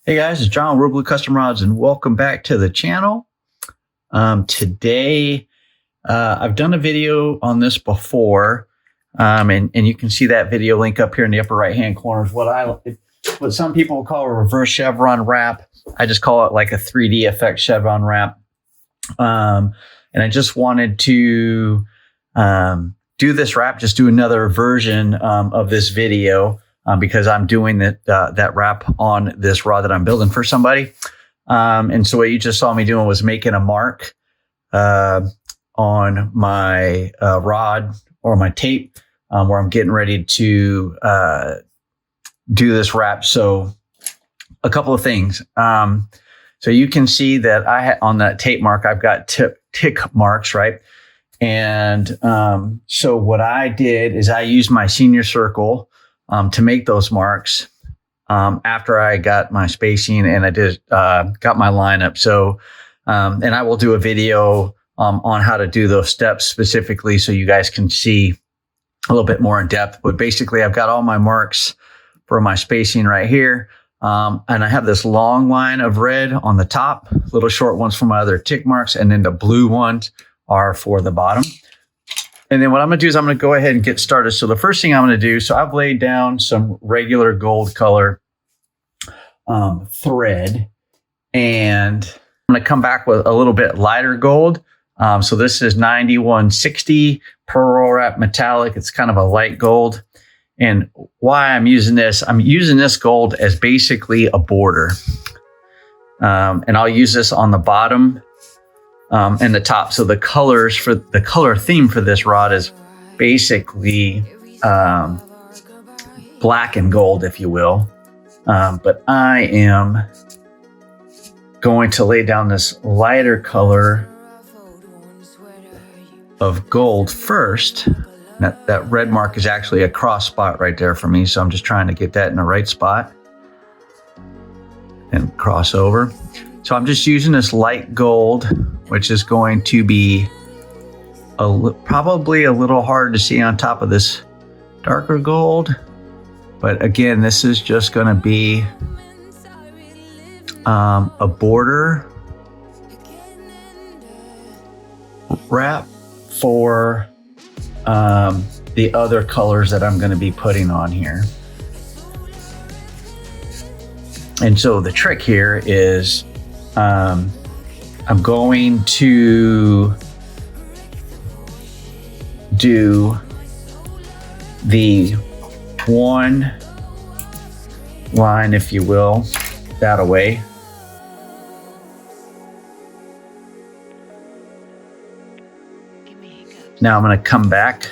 Hey guys, it's John, ReelBlue Custom Rods, and welcome back to the channel. Today, I've done a video on this before, and you can see that video link up here in the upper right-hand corner. What some people call a reverse chevron wrap. I just call it like a 3D effect chevron wrap. And I just wanted to do this wrap, just do another version of this video. Because I'm doing that wrap on this rod that I'm building for somebody. And so what you just saw me doing was making a mark on my rod or my tape where I'm getting ready to do this wrap. So a couple of things. So you can see that on that tape mark, I've got tick marks, right? And so what I did is I used my senior circle to make those marks after I got my spacing and I got my lineup. So, and I will do a video on how to do those steps specifically so you guys can see a little bit more in depth. But basically, I've got all my marks for my spacing right here. And I have this long line of red on the top, little short ones for my other tick marks, and then the blue ones are for the bottom. And then what I'm going to do is I'm going to go ahead and get started. So the first thing I'm going to do, so I've laid down some regular gold color thread, and I'm going to come back with a little bit lighter gold. So this is 9160 Pearl Wrap Metallic. It's kind of a light gold. And why I'm using this gold as basically a border. And I'll use this on the bottom and the top. So the color theme for this rod is basically black and gold, if you will. But I am going to lay down this lighter color of gold first. That red mark is actually a cross spot right there for me. So I'm just trying to get that in the right spot and cross over. So I'm just using this light gold, which is going to be probably a little hard to see on top of this darker gold. But again, this is just going to be a border wrap for the other colors that I'm going to be putting on here. And so the trick here is I'm going to do the one line, if you will, that away. Now I'm going to come back.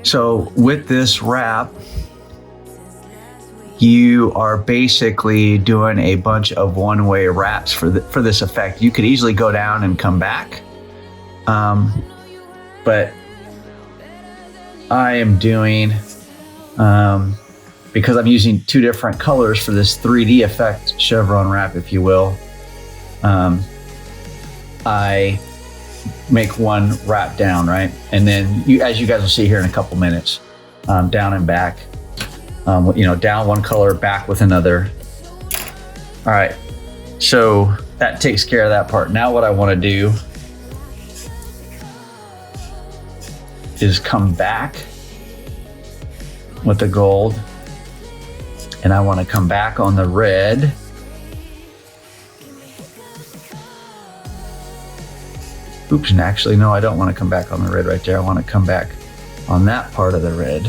So with this wrap, you are basically doing a bunch of one-way wraps for this effect. You could easily go down and come back, but I am doing, because I'm using two different colors for this 3D effect chevron wrap, if you will, I make one wrap down, right? And then as you guys will see here in a couple minutes, down and back, down one color, back with another. All right, so that takes care of that part. Now what I want to do is come back with the gold, and I want to come back on the red. Oops, and actually, no, I don't want to come back on the red right there. I want to come back on that part of the red.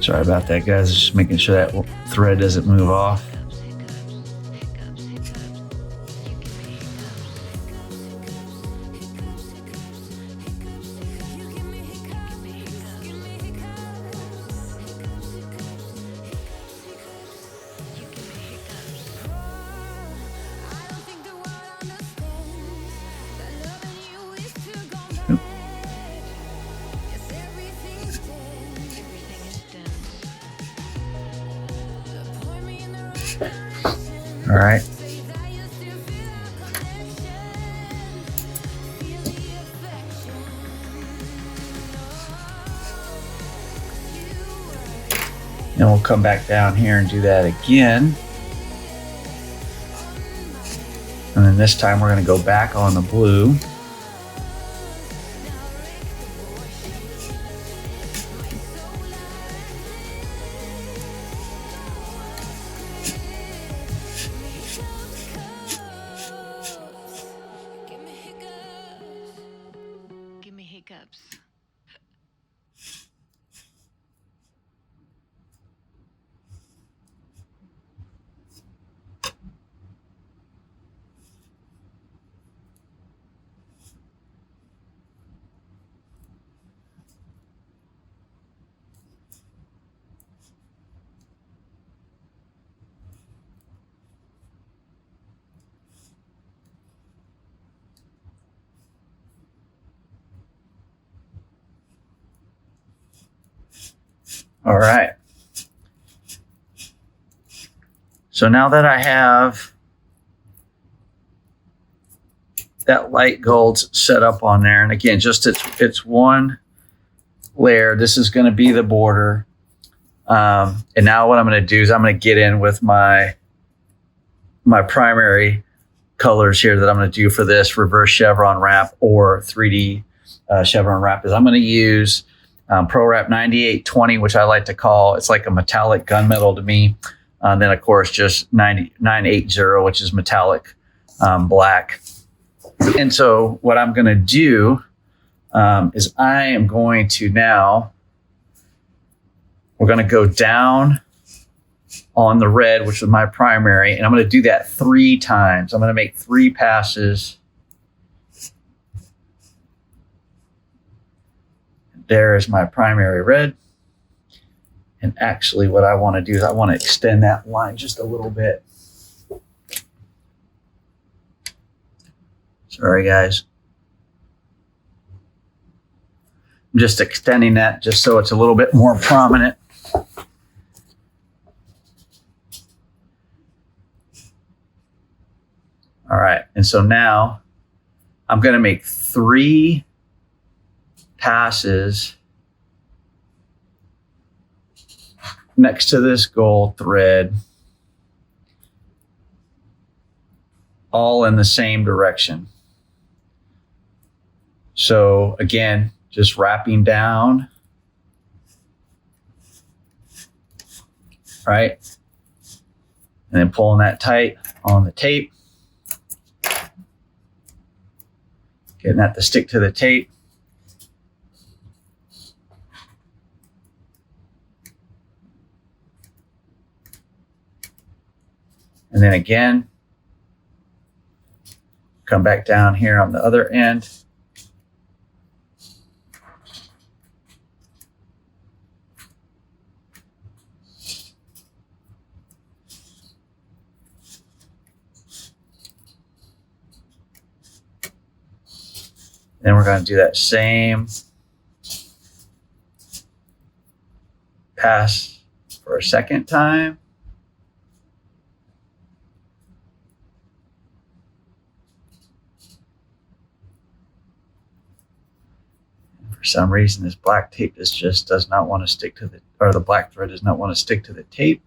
Sorry about that, guys. Just making sure that thread doesn't move off. All right. Then we'll come back down here and do that again. And then this time we're going to go back on the blue. Give me hiccups. All right. So now that I have that light gold set up on there, and again, just it's one layer. This is going to be the border. And now what I'm going to do is I'm going to get in with my primary colors here that I'm going to do for this reverse chevron wrap or 3D chevron wrap. Is I'm going to use Pro Wrap 9820, which I like to call, it's like a metallic gunmetal to me. And then of course just 980, which is metallic black. And so what I'm going to do is I am going to now, we're going to go down on the red, which is my primary, and I'm going to do that 3 times. I'm going to make 3 passes. There is my primary red. And actually what I want to do is I want to extend that line just a little bit. Sorry, guys. I'm just extending that just so it's a little bit more prominent. All right, and so now I'm going to make 3 passes next to this gold thread, all in the same direction. So again, just wrapping down, right? And then pulling that tight on the tape. Getting that to stick to the tape. And then again, come back down here on the other end. Then we're going to do that same pass for a second time. For some reason, this black tape just does not want to stick to the black thread does not want to stick to the tape.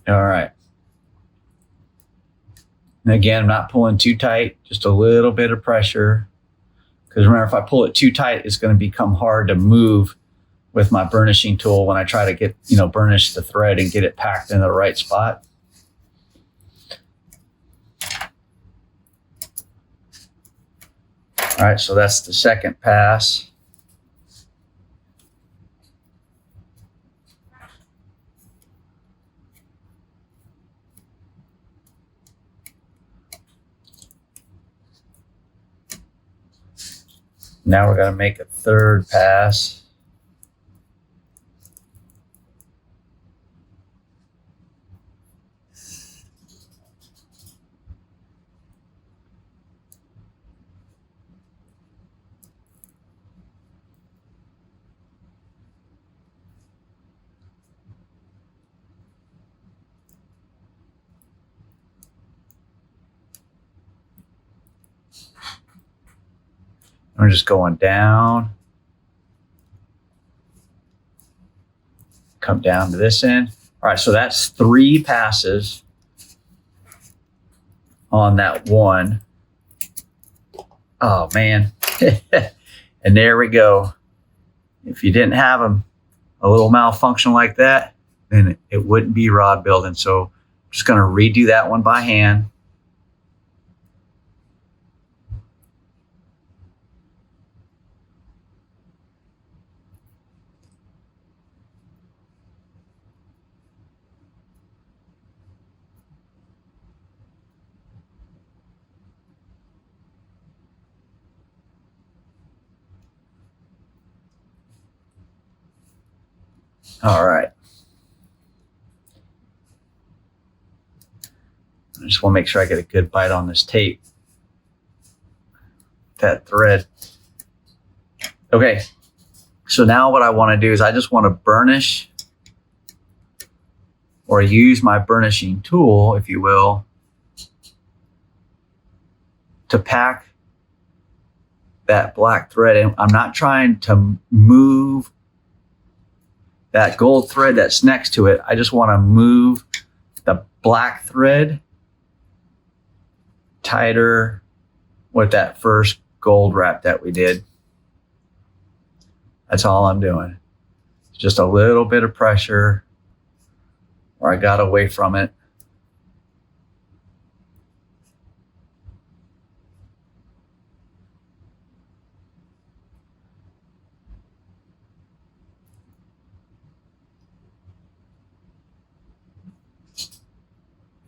All right. And again, I'm not pulling too tight, just a little bit of pressure. Because remember, if I pull it too tight, it's going to become hard to move with my burnishing tool when I try to get, burnish the thread and get it packed in the right spot. All right, so that's the second pass. Now we're going to make a third pass. I'm just going down. Come down to this end. All right, so that's 3 passes on that one. Oh man. And there we go. If you didn't have a little malfunction like that, then it wouldn't be rod building. So I'm just going to redo that one by hand. All right. I just want to make sure I get a good bite on this tape. That thread. Okay. So now what I want to do is I just want to burnish or use my burnishing tool, if you will, to pack that black thread. And I'm not trying to move that gold thread that's next to it. I just want to move the black thread tighter with that first gold wrap that we did. That's all I'm doing. Just a little bit of pressure where I got away from it.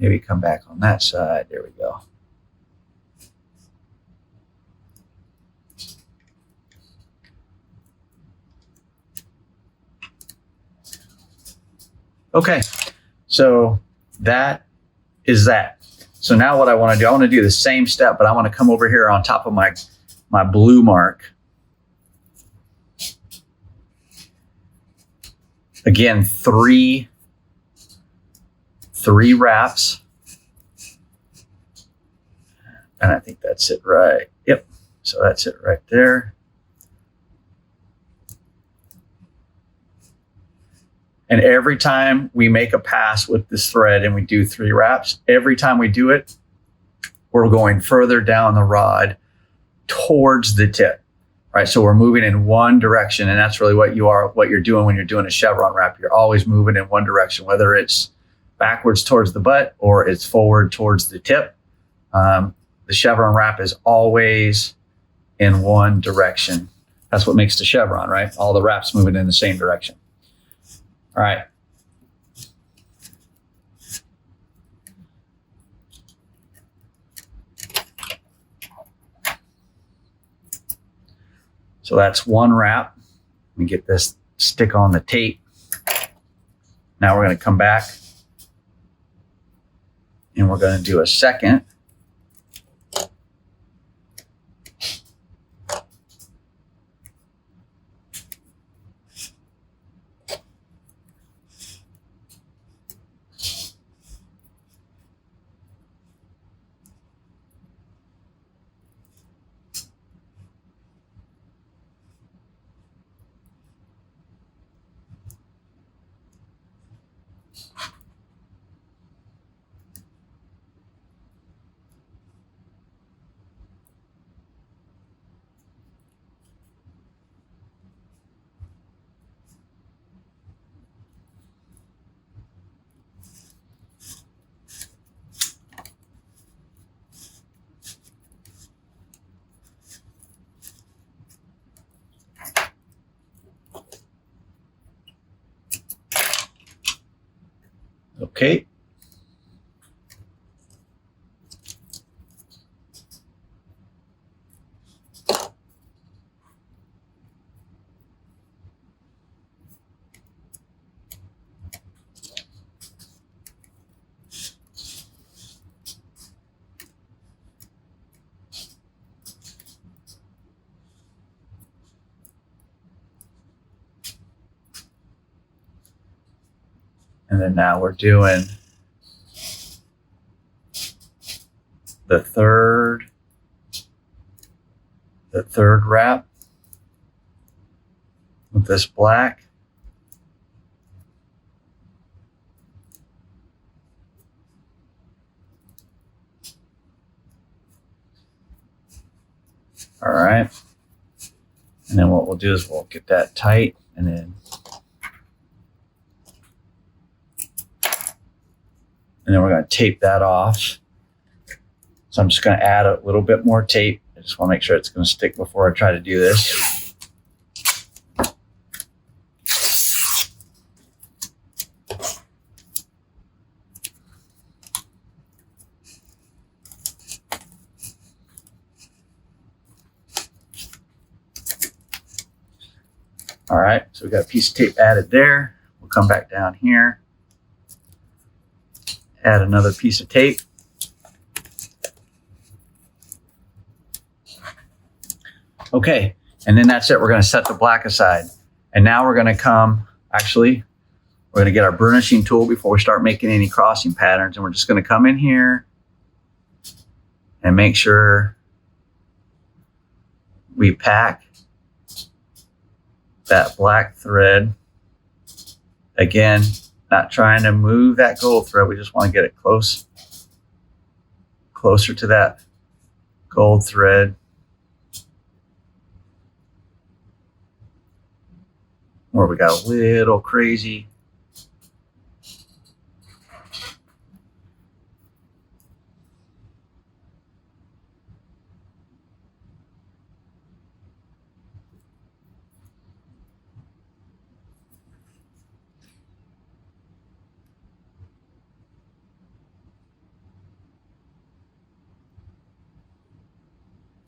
Maybe come back on that side. There we go. Okay, so that is that. So now what I want to do, I want to do the same step, but I want to come over here on top of my blue mark. Again, three wraps. And I think that's it right. Yep. So that's it right there. And every time we make a pass with this thread and we do 3 wraps, every time we do it, we're going further down the rod towards the tip, right? So we're moving in one direction, and that's really what you're doing when you're doing a chevron wrap. You're always moving in one direction, whether it's backwards towards the butt or it's forward towards the tip. The chevron wrap is always in one direction. That's what makes the chevron, right? All the wraps moving in the same direction. All right. So that's one wrap. Let me get this stick on the tape. Now we're going to come back and we're going to do a second. Okay. And then now we're doing the third the third wrap with this black. All right. And then what we'll do is we'll get that tight and then we're going to tape that off. So I'm just going to add a little bit more tape. I just want to make sure it's going to stick before I try to do this. All right, so we got a piece of tape added there. We'll come back down here, add another piece of tape. Okay, and then that's it. We're going to set the black aside. And now we're going to come, actually, we're going to get our burnishing tool before we start making any crossing patterns. And we're just going to come in here and make sure we pack that black thread. Again, not trying to move that gold thread. We just want to get it closer to that gold thread. Where we got a little crazy.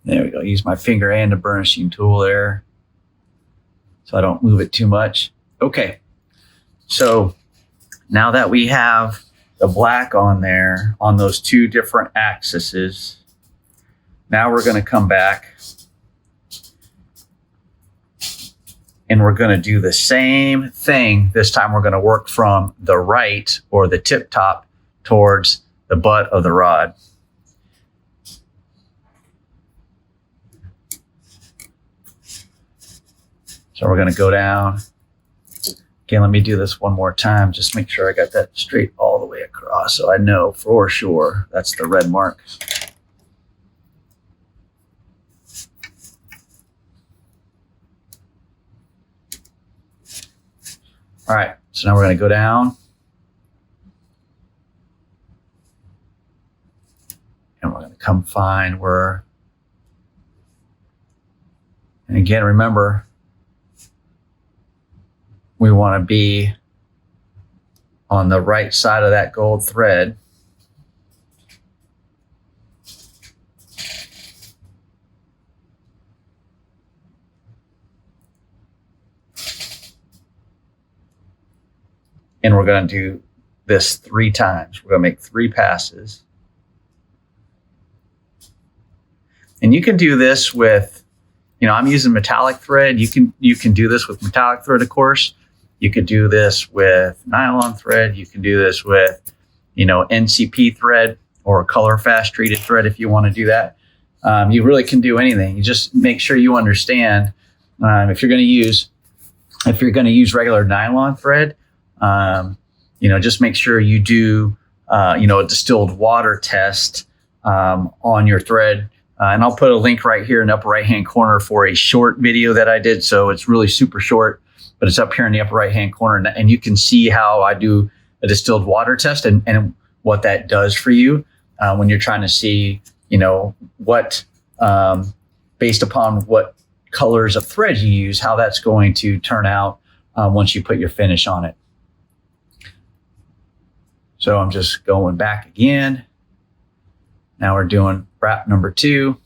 There we go. Use my finger and the burnishing tool there so I don't move it too much. Okay, so now that we have the black on there on those two different axes, now we're going to come back and we're going to do the same thing. This time we're going to work from the right, or the tip top, towards the butt of the rod. So we're going to go down. Again, let me do this one more time. Just make sure I got that straight all the way across so I know for sure that's the red mark. All right, so now we're going to go down. And we're going to come find where, and again, remember, we want to be on the right side of that gold thread. And we're going to do this 3 times. We're going to make 3 passes. And you can do this with, I'm using metallic thread. You can do this with metallic thread, of course. You could do this with nylon thread. You can do this with, NCP thread or color fast treated thread if you want to do that. You really can do anything. You just make sure you understand if you're going to use regular nylon thread, just make sure you do a distilled water test on your thread. And I'll put a link right here in the upper right-hand corner for a short video that I did. So it's really super short, but it's up here in the upper right-hand corner. And you can see how I do a distilled water test and what that does for you when you're trying to see, what, based upon what colors of thread you use, how that's going to turn out once you put your finish on it. So I'm just going back again. Now we're doing wrap number 2.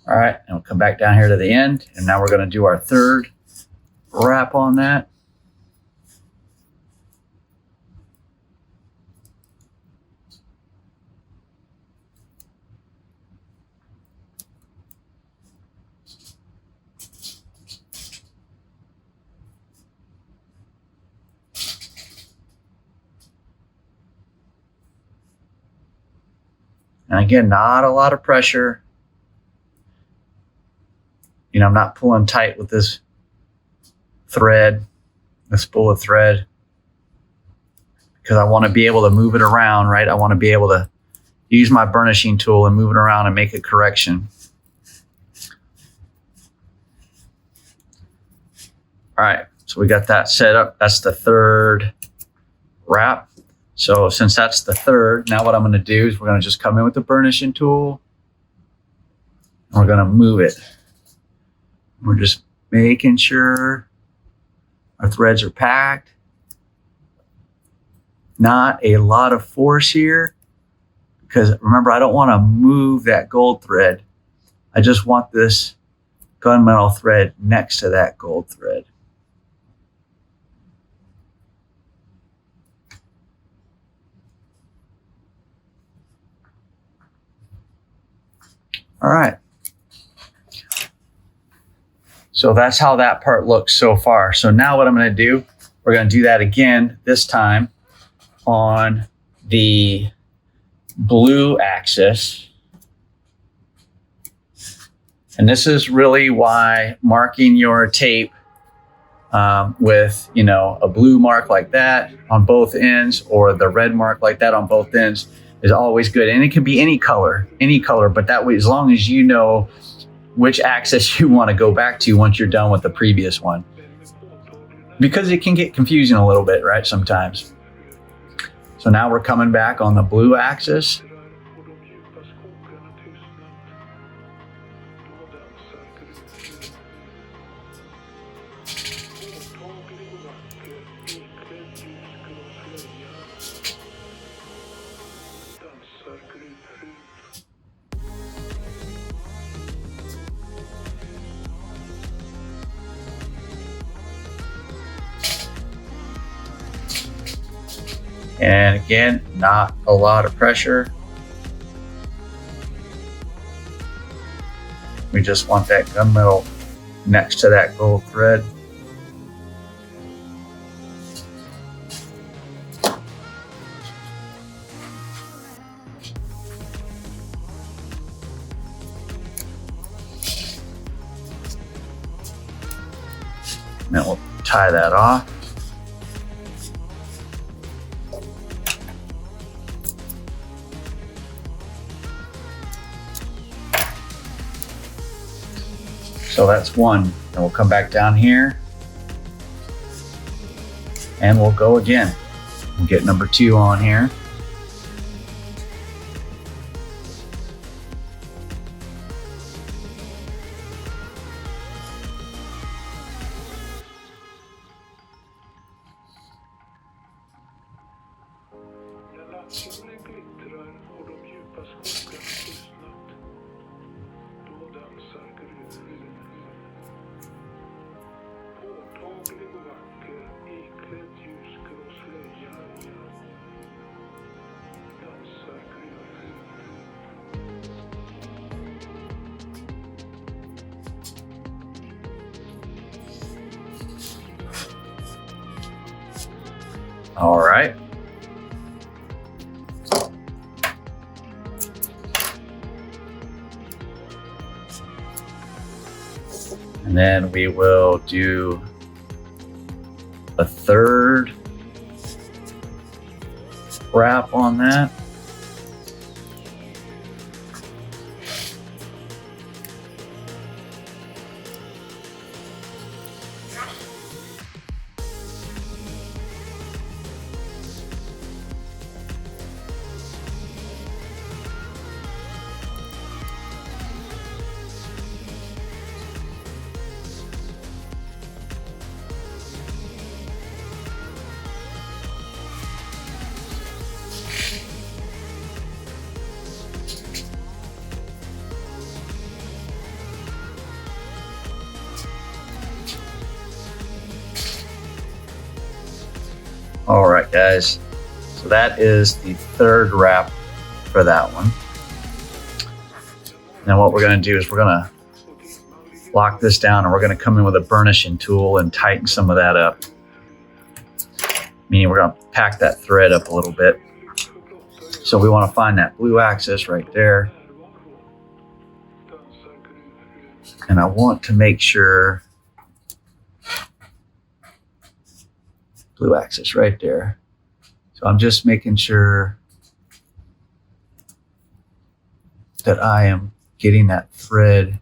All right, and we'll come back down here to the end, and now we're going to do our third wrap on that. And again, not a lot of pressure. You know, I'm not pulling tight with this thread, this spool of thread, because I want to be able to move it around, right? I want to be able to use my burnishing tool and move it around and make a correction. All right, so we got that set up. That's the third wrap. So since that's the third, now what I'm going to do is we're going to just come in with the burnishing tool and we're going to move it. We're just making sure our threads are packed. Not a lot of force here, because remember, I don't want to move that gold thread. I just want this gunmetal thread next to that gold thread. All right. So that's how that part looks so far. So now what I'm going to do, we're going to do that again, this time on the blue axis. And this is really why marking your tape with, you know, a blue mark like that on both ends, or the red mark like that on both ends, is always good. And it can be any color, but that way, as long as you know which axis you want to go back to once you're done with the previous one, because it can get confusing a little bit, right, sometimes. So now we're coming back on the blue axis. And again, not a lot of pressure. We just want that gunmetal next to that gold thread. And then we'll tie that off. So that's one. And we'll come back down here and we'll go again. We'll get number 2 on here. All right. And then we will do a third wrap on that. right, guys. So that is the third wrap for that one. Now what we're going to do is we're going to lock this down, and we're going to come in with a burnishing tool and tighten some of that up. Meaning we're going to pack that thread up a little bit. So we want to find that blue axis right there. And I want to make sure, blue axis right there. So I'm just making sure that I am getting that thread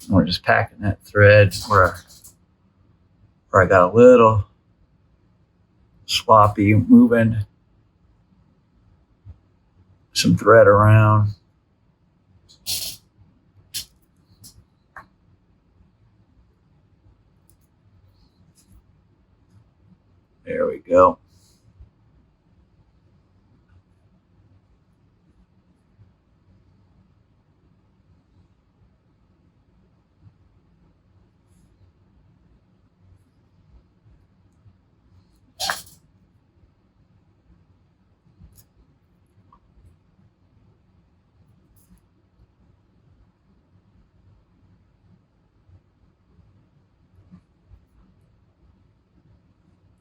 we're just packing that thread where I got a little sloppy, moving some thread around. There we go.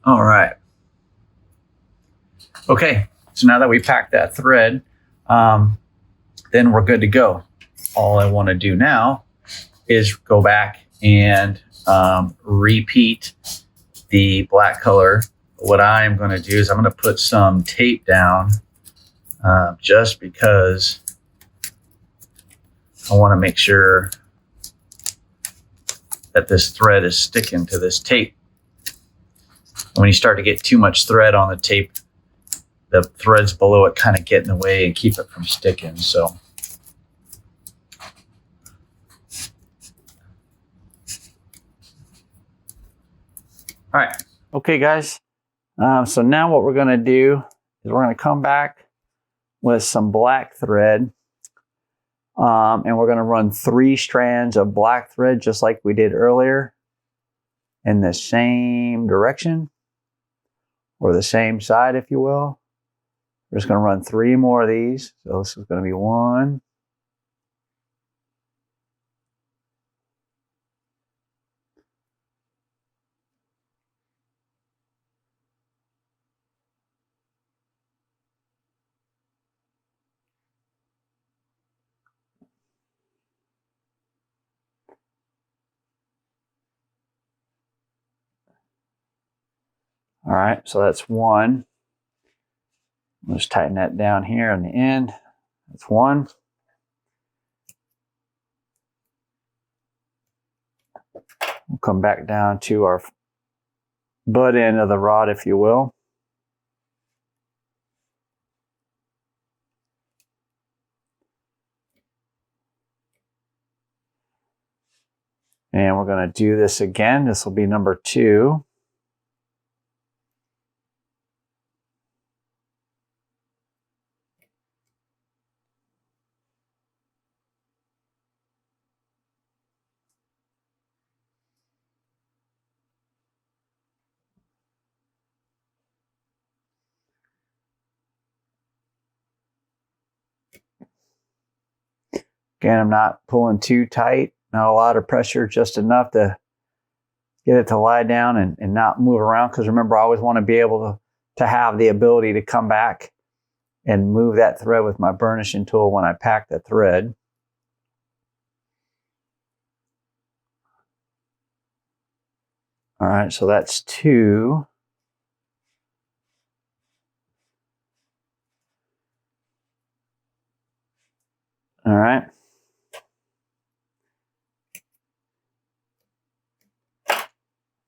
All right. Okay, so now that we packed that thread, then we're good to go. All I want to do now is go back and repeat the black color. What I'm going to do is I'm going to put some tape down just because I want to make sure that this thread is sticking to this tape. When you start to get too much thread on the tape, the threads below it kind of get in the way and keep it from sticking. So, all right. Okay, guys. So now what we're going to do is we're going to come back with some black thread. And we're going to run 3 strands of black thread just like we did earlier in the same direction, or the same side, if you will. We're just going to run 3 more of these. So this is going to be 1. All right, so that's 1. We'll just tighten that down here on the end. That's 1. We'll come back down to our butt end of the rod, if you will. And we're going to do this again. This will be number 2. Again, I'm not pulling too tight, not a lot of pressure, just enough to get it to lie down and not move around. Because remember, I always want to be able to have the ability to come back and move that thread with my burnishing tool when I pack the thread. All right, so that's 2. All right.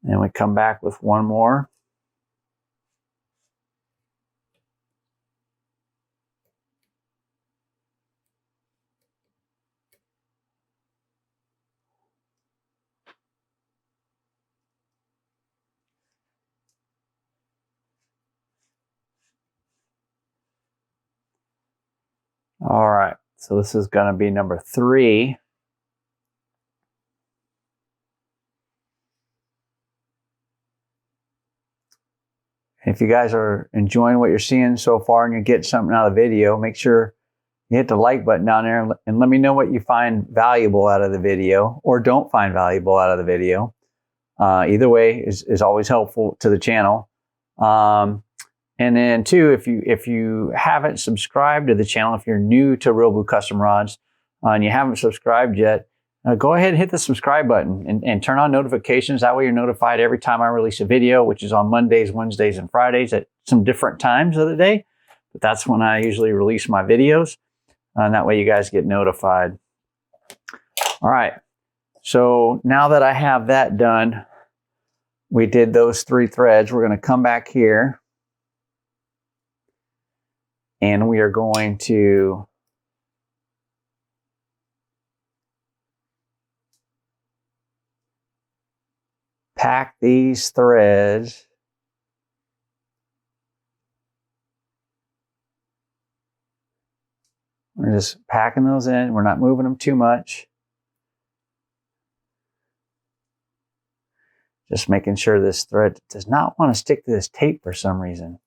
And we come back with 1 more. All right, so this is going to be number 3. If you guys are enjoying what you're seeing so far and you're getting something out of the video, make sure you hit the like button down there and let me know what you find valuable out of the video or don't find valuable out of the video. Either way is always helpful to the channel. And then 2, if you haven't subscribed to the channel, if you're new to ReelBlue Custom Rods and you haven't subscribed yet, go ahead and hit the subscribe button and turn on notifications. That way you're notified every time I release a video, which is on Mondays, Wednesdays, and Fridays at some different times of the day. But that's when I usually release my videos. And that way you guys get notified. All right. So now that I have that done, we did those 3 threads. We're going to come back here. And we are going to pack these threads we're just packing those in. We're not moving them too much. Just making sure this thread does not want to stick to this tape for some reason.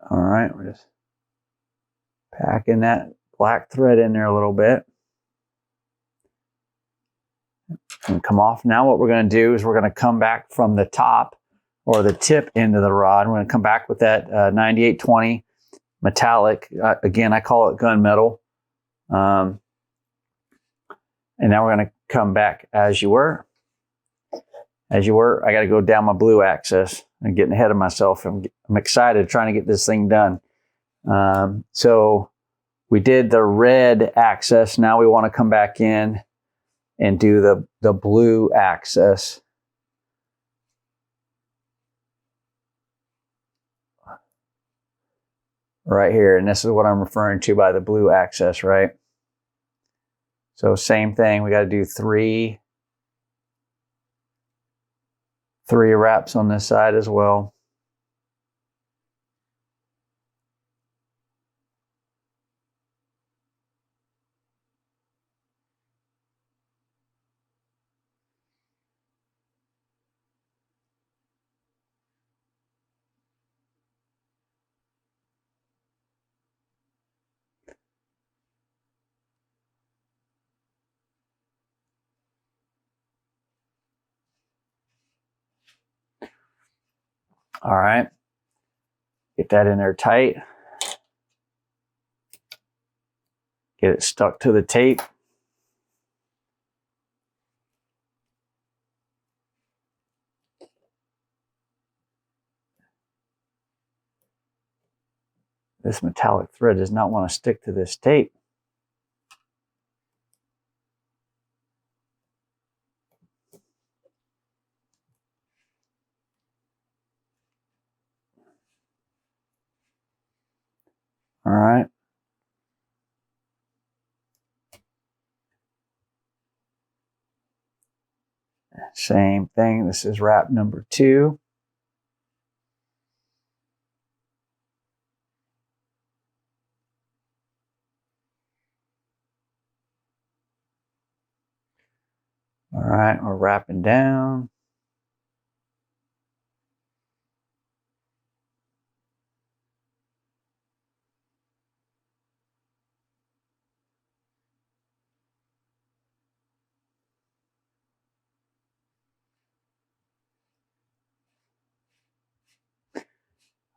All right, we're just packing that black thread in there a little bit. And come off. Now what we're going to do is we're going to come back from the top or the tip into the rod. We're going to come back with that 9820 metallic. Again, I call it gunmetal. And now we're going to come back as you were. As you were, I got to go down my blue axis. I'm getting ahead of myself. I'm excited trying to get this thing done. So we did the red axis. Now we want to come back in and do the blue axis. Right here. And this is what I'm referring to by the blue axis, right? So same thing. We got to do three wraps on this side as well. All right, get that in there tight. Get it stuck to the tape. This metallic thread does not want to stick to this tape. All right. Same thing. This is wrap number 2. All right, we're wrapping down.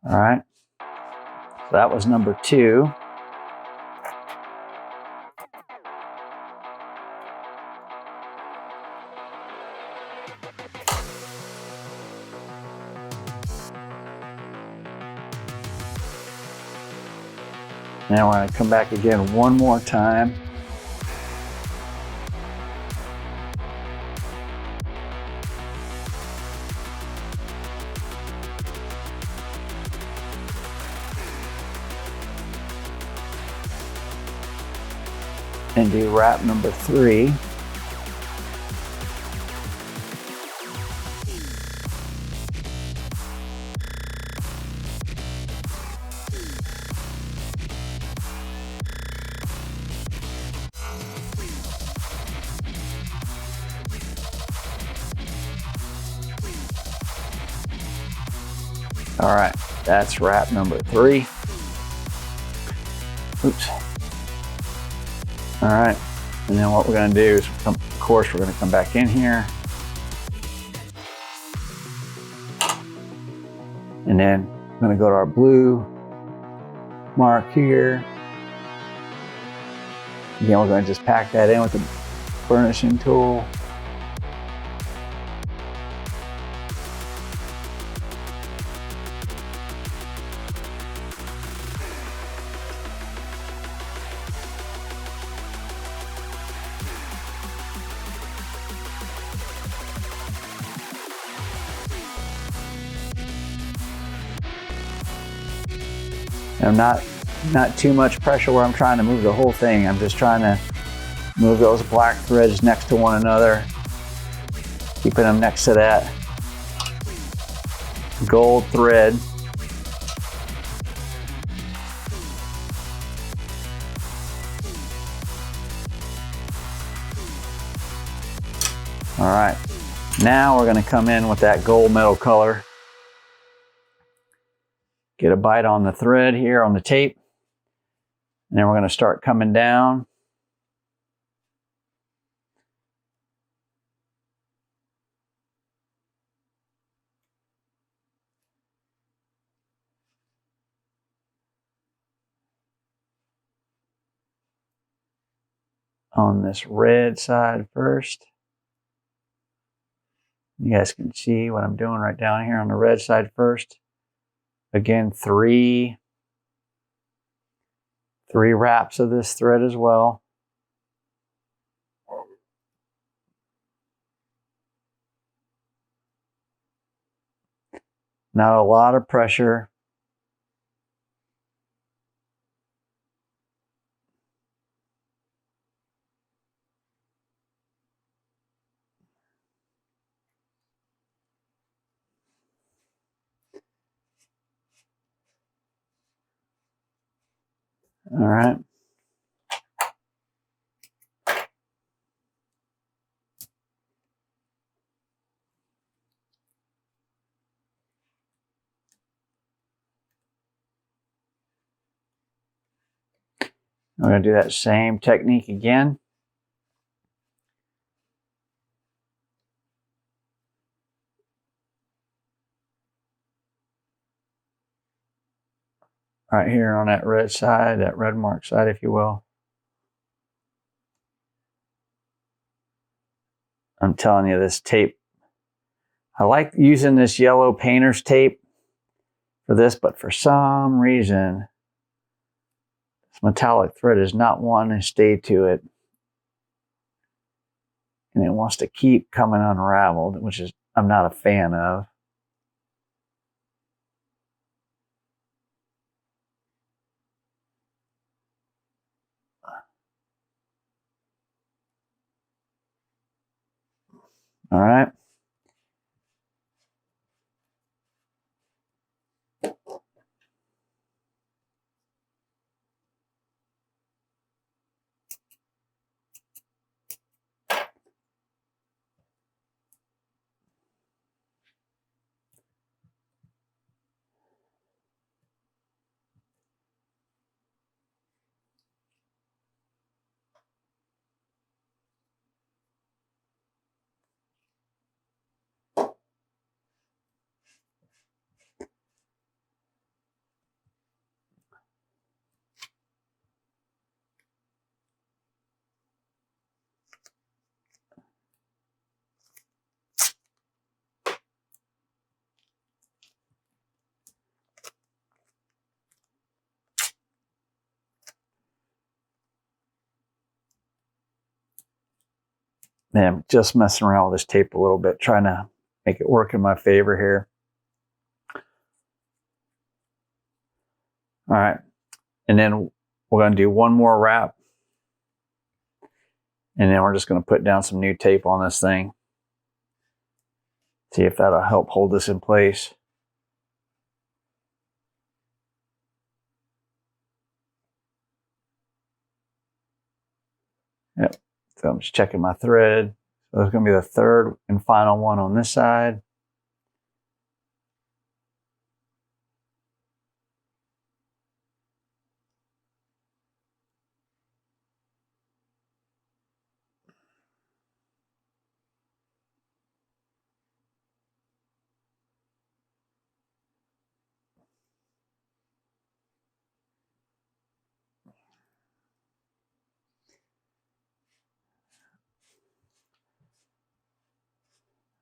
All right, so that was number 2. Now we're going to come back again one more time. And going to do wrap number 3. All right, that's wrap number 3. Oops. All right, and then what we're going to do is, of course, we're going to come back in here. And then I'm going to go to our blue mark here. Again, we're going to just pack that in with the burnishing tool. And not too much pressure where I'm trying to move the whole thing. I'm just trying to move those black threads next to one another, keeping them next to that gold thread. All right, now we're going to come in with that gold metal color. Get a bite on the thread here on the tape. And then we're going to start coming down. On this red side first. You guys can see what I'm doing right down here on the red side first. Again, three wraps of this thread as well. Not a lot of pressure. All right. We're going to do that same technique again. Right here on that red side, that red mark side, if you will. I'm telling you, this tape, I like using this yellow painter's tape for this, but for some reason, this metallic thread is not wanting to stay to it. And it wants to keep coming unraveled, which is I'm not a fan of. All right. Yeah, I'm just messing around with this tape a little bit, trying to make it work in my favor here. All right. And then we're going to do one more wrap. And then we're just going to put down some new tape on this thing. See if that'll help hold this in place. Yep, so I'm just checking my thread. So it's going to be the third and final one on this side.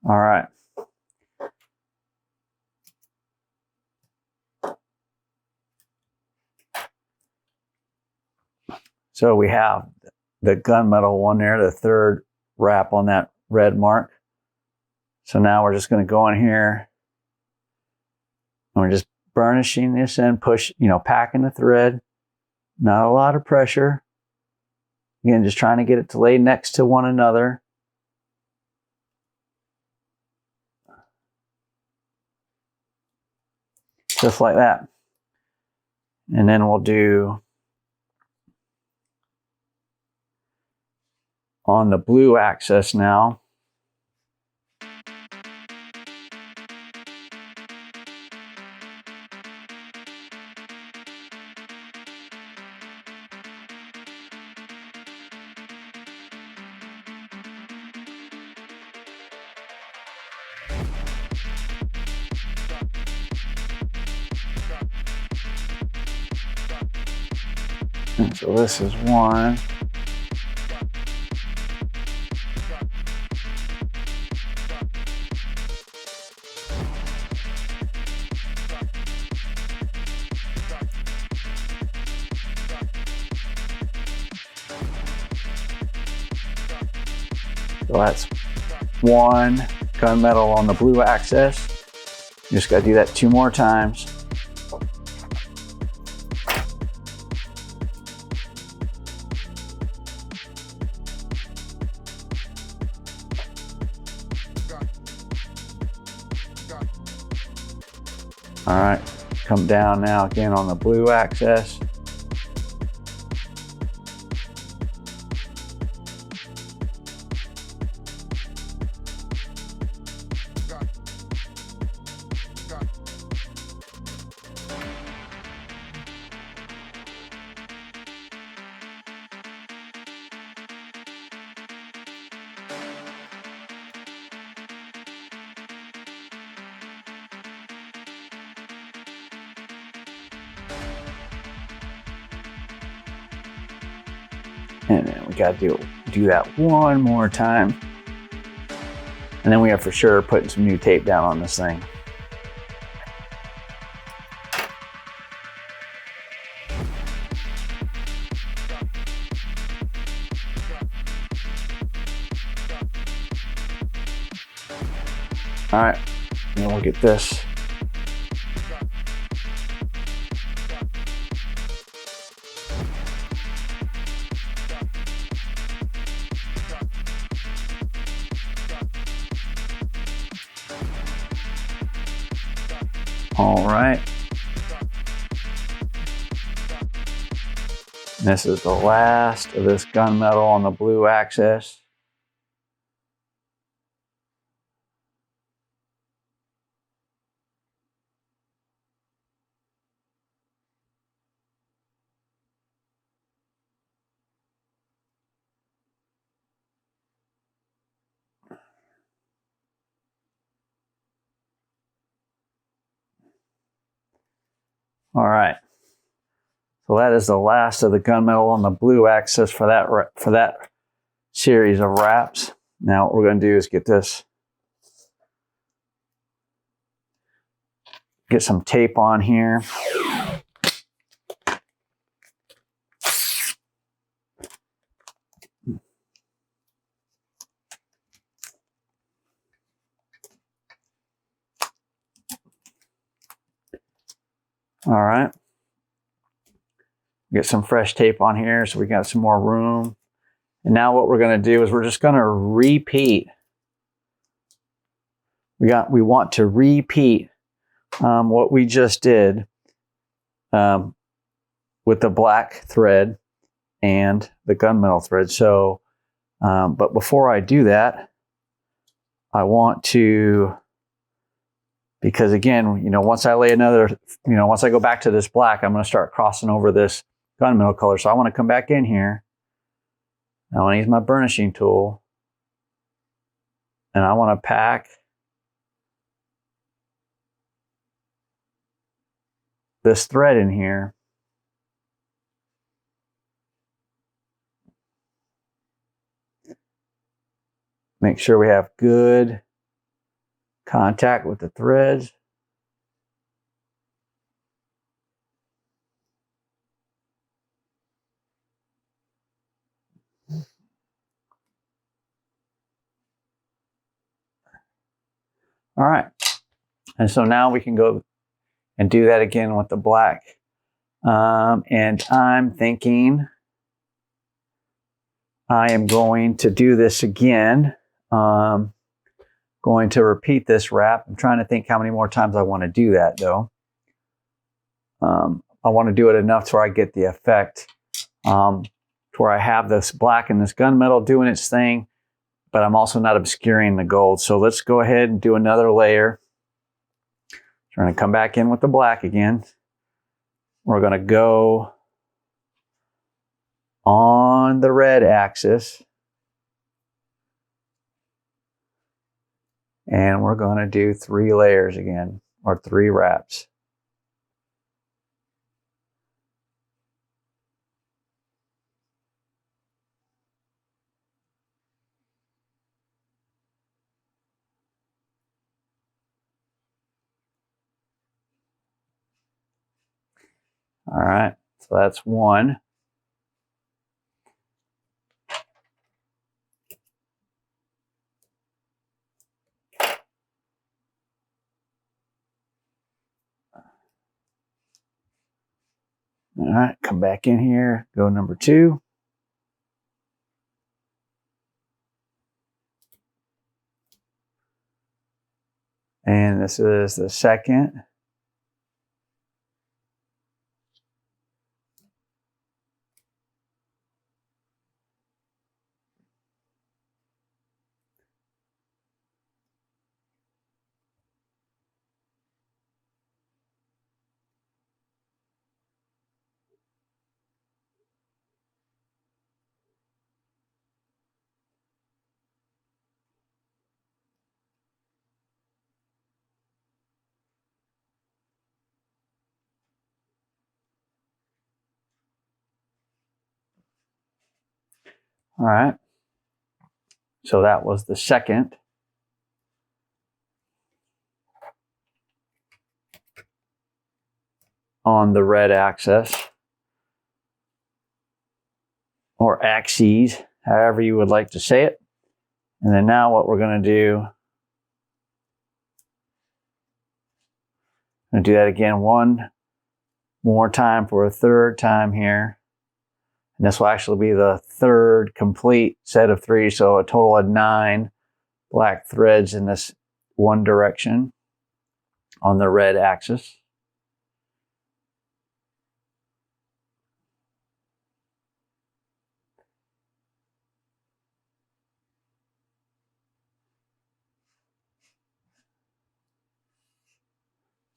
All right. So we have the gunmetal one there, the third wrap on that red mark. So now we're just going to go in here and we're just burnishing this in, packing the thread. Not a lot of pressure. Again, just trying to get it to lay next to one another. Just like that. And then we'll do on the blue axis now. And so this is one. So that's one gunmetal on the blue axis. You just got to do that 2 more times. All right, come down now again on the blue axis. And then we got to do that 1 more time. And then we are for sure putting some new tape down on this thing. All right, and then we'll get this. All right. This is the last of this gunmetal on the blue axis. All right. So that is the last of the gunmetal on the blue axis for that series of wraps. Now what we're going to do is get some tape on here. All right. Get some fresh tape on here so we got some more room. And now what we're going to do is we're just going to repeat. We want to repeat what we just did with the black thread and the gunmetal thread. So, but before I do that, I want to, because again, once I lay another, once I go back to this black, I'm going to start crossing over this gunmetal color. So I want to come back in here. I want to use my burnishing tool, and I want to pack this thread in here. Make sure we have good contact with the threads. All right. And so now we can go and do that again with the black. And I'm thinking I am going to do this again. Going to repeat this wrap. I'm trying to think how many more times I want to do that though. I want to do it enough to where I get the effect, to where I have this black and this gunmetal doing its thing, but I'm also not obscuring the gold. So let's go ahead and do another layer. Trying to come back in with the black again. We're going to go on the red axis. And we're going to do 3 layers again, or 3 wraps. All right, so that's 1. All right, come back in here, go number 2. And this is the second. All right, so that was the second. On the red axis, or axes, however you would like to say it. And then now what we're going to do, I'm going to do that again one more time for a 3rd time here. And this will actually be the 3rd complete set of 3, so a total of 9 black threads in this one direction on the red axis.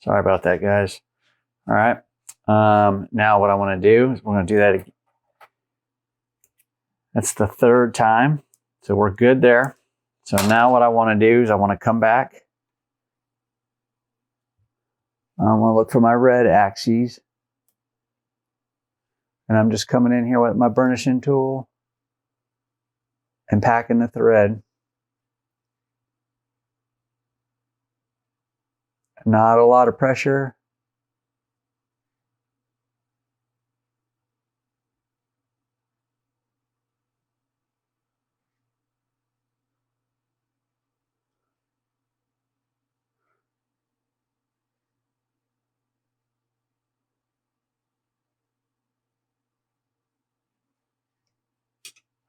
Sorry about that, guys. All right. Now what I want to do is we're going to do that again. That's the 3rd time. So we're good there. So now what I want to do is I want to come back. I'm going to look for my red axes. And I'm just coming in here with my burnishing tool and packing the thread. Not a lot of pressure.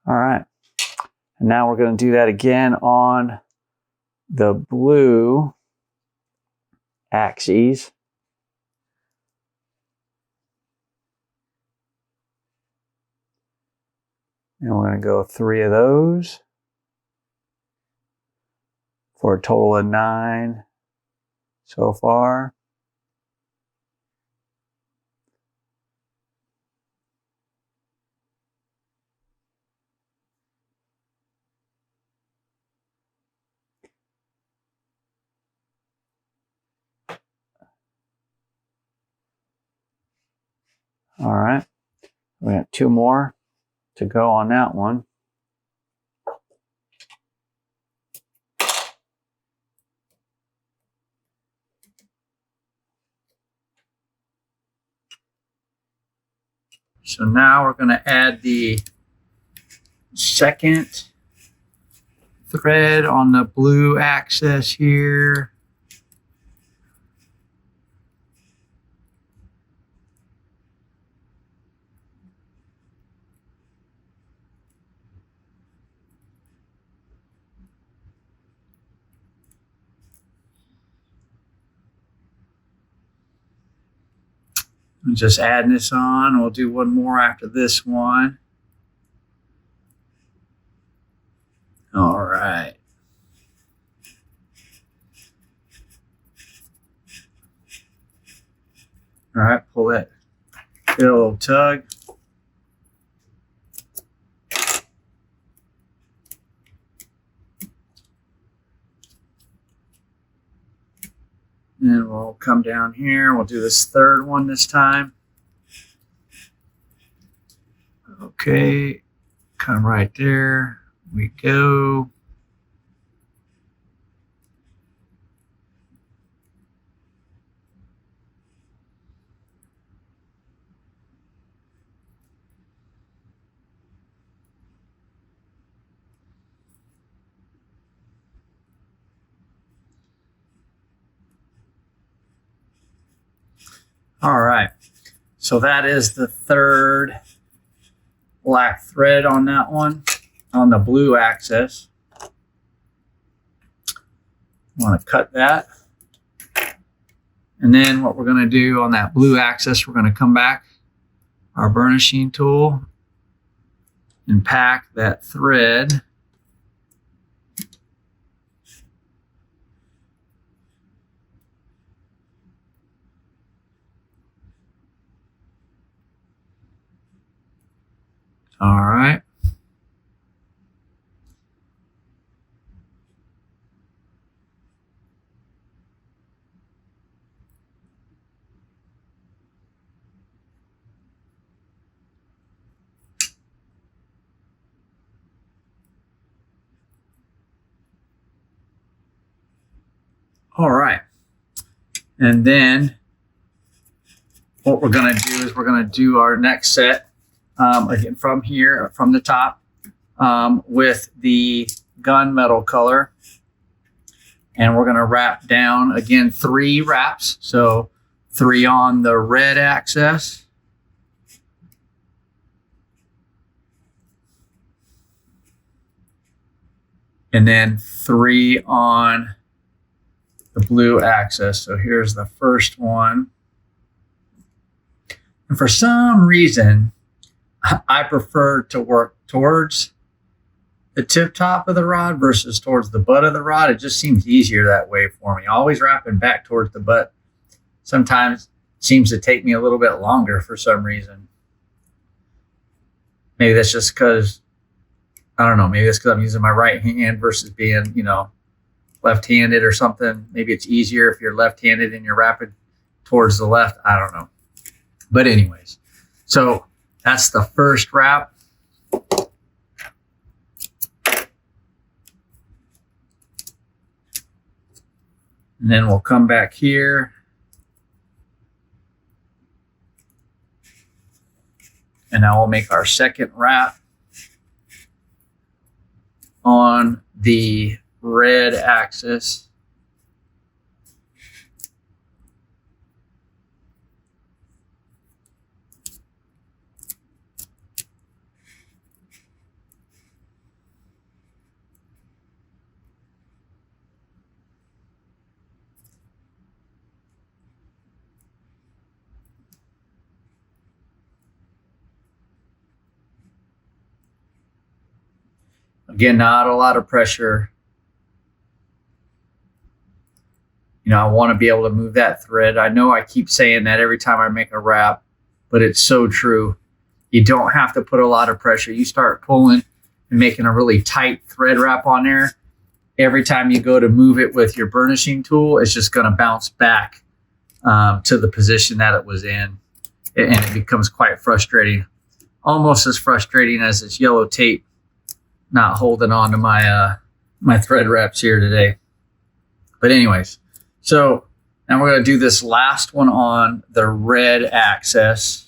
All right. And now we're going to do that again on the blue axes. And we're going to go 3 of those for a total of 9 so far. All right, we got 2 more to go on that one. So now we're going to add the second thread on the blue axis here. I'm just adding this on. We'll do one more after this one. All right. All right, pull that, get a little tug. And we'll come down here. We'll do this third one this time. Okay, come right there. We go. All right, so that is the third black thread on that one, on the blue axis. I want to cut that. And then what we're going to do on that blue axis, we're going to come back our burnishing tool and pack that thread. All right. All right. And then what we're going to do is we're going to do our next set again from here, from the top, with the gunmetal color. And we're going to wrap down, again, 3 wraps. So 3 on the red axis. And then 3 on the blue axis. So here's the first one. And for some reason, I prefer to work towards the tip top of the rod versus towards the butt of the rod. It just seems easier that way for me. Always wrapping back towards the butt sometimes seems to take me a little bit longer for some reason. Maybe that's just because, I don't know, maybe that's because I'm using my right hand versus being, left-handed or something. Maybe it's easier if you're left-handed and you're wrapping towards the left. I don't know. But anyways, so that's the first wrap. And then we'll come back here. And now we'll make our second wrap on the red axis. Again, not a lot of pressure. I want to be able to move that thread. I know I keep saying that every time I make a wrap, but it's so true. You don't have to put a lot of pressure. You start pulling and making a really tight thread wrap on there. Every time you go to move it with your burnishing tool, it's just going to bounce back to the position that it was in. And it becomes quite frustrating. Almost as frustrating as this yellow tape not holding on to my my thread wraps here today. But anyways, so now we're going to do this last one on the red axis.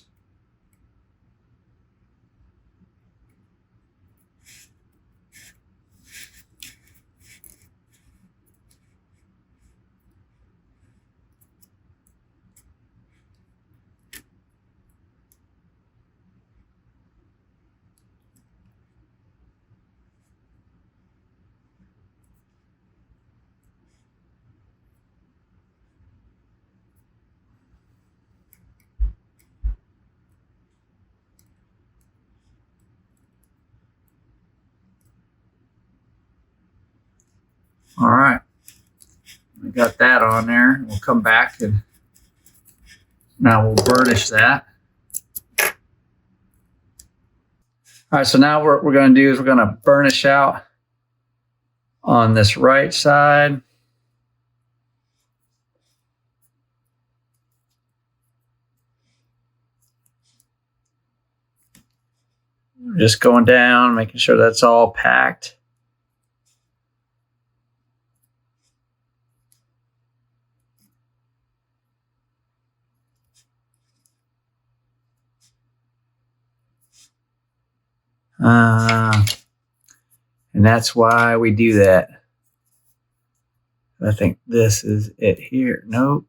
All right, we got that on there. We'll come back and now we'll burnish that. All right, so now what we're going to do is we're going to burnish out on this right side. Just going down, making sure that's all packed. And that's why we do that. I think this is it here. Nope.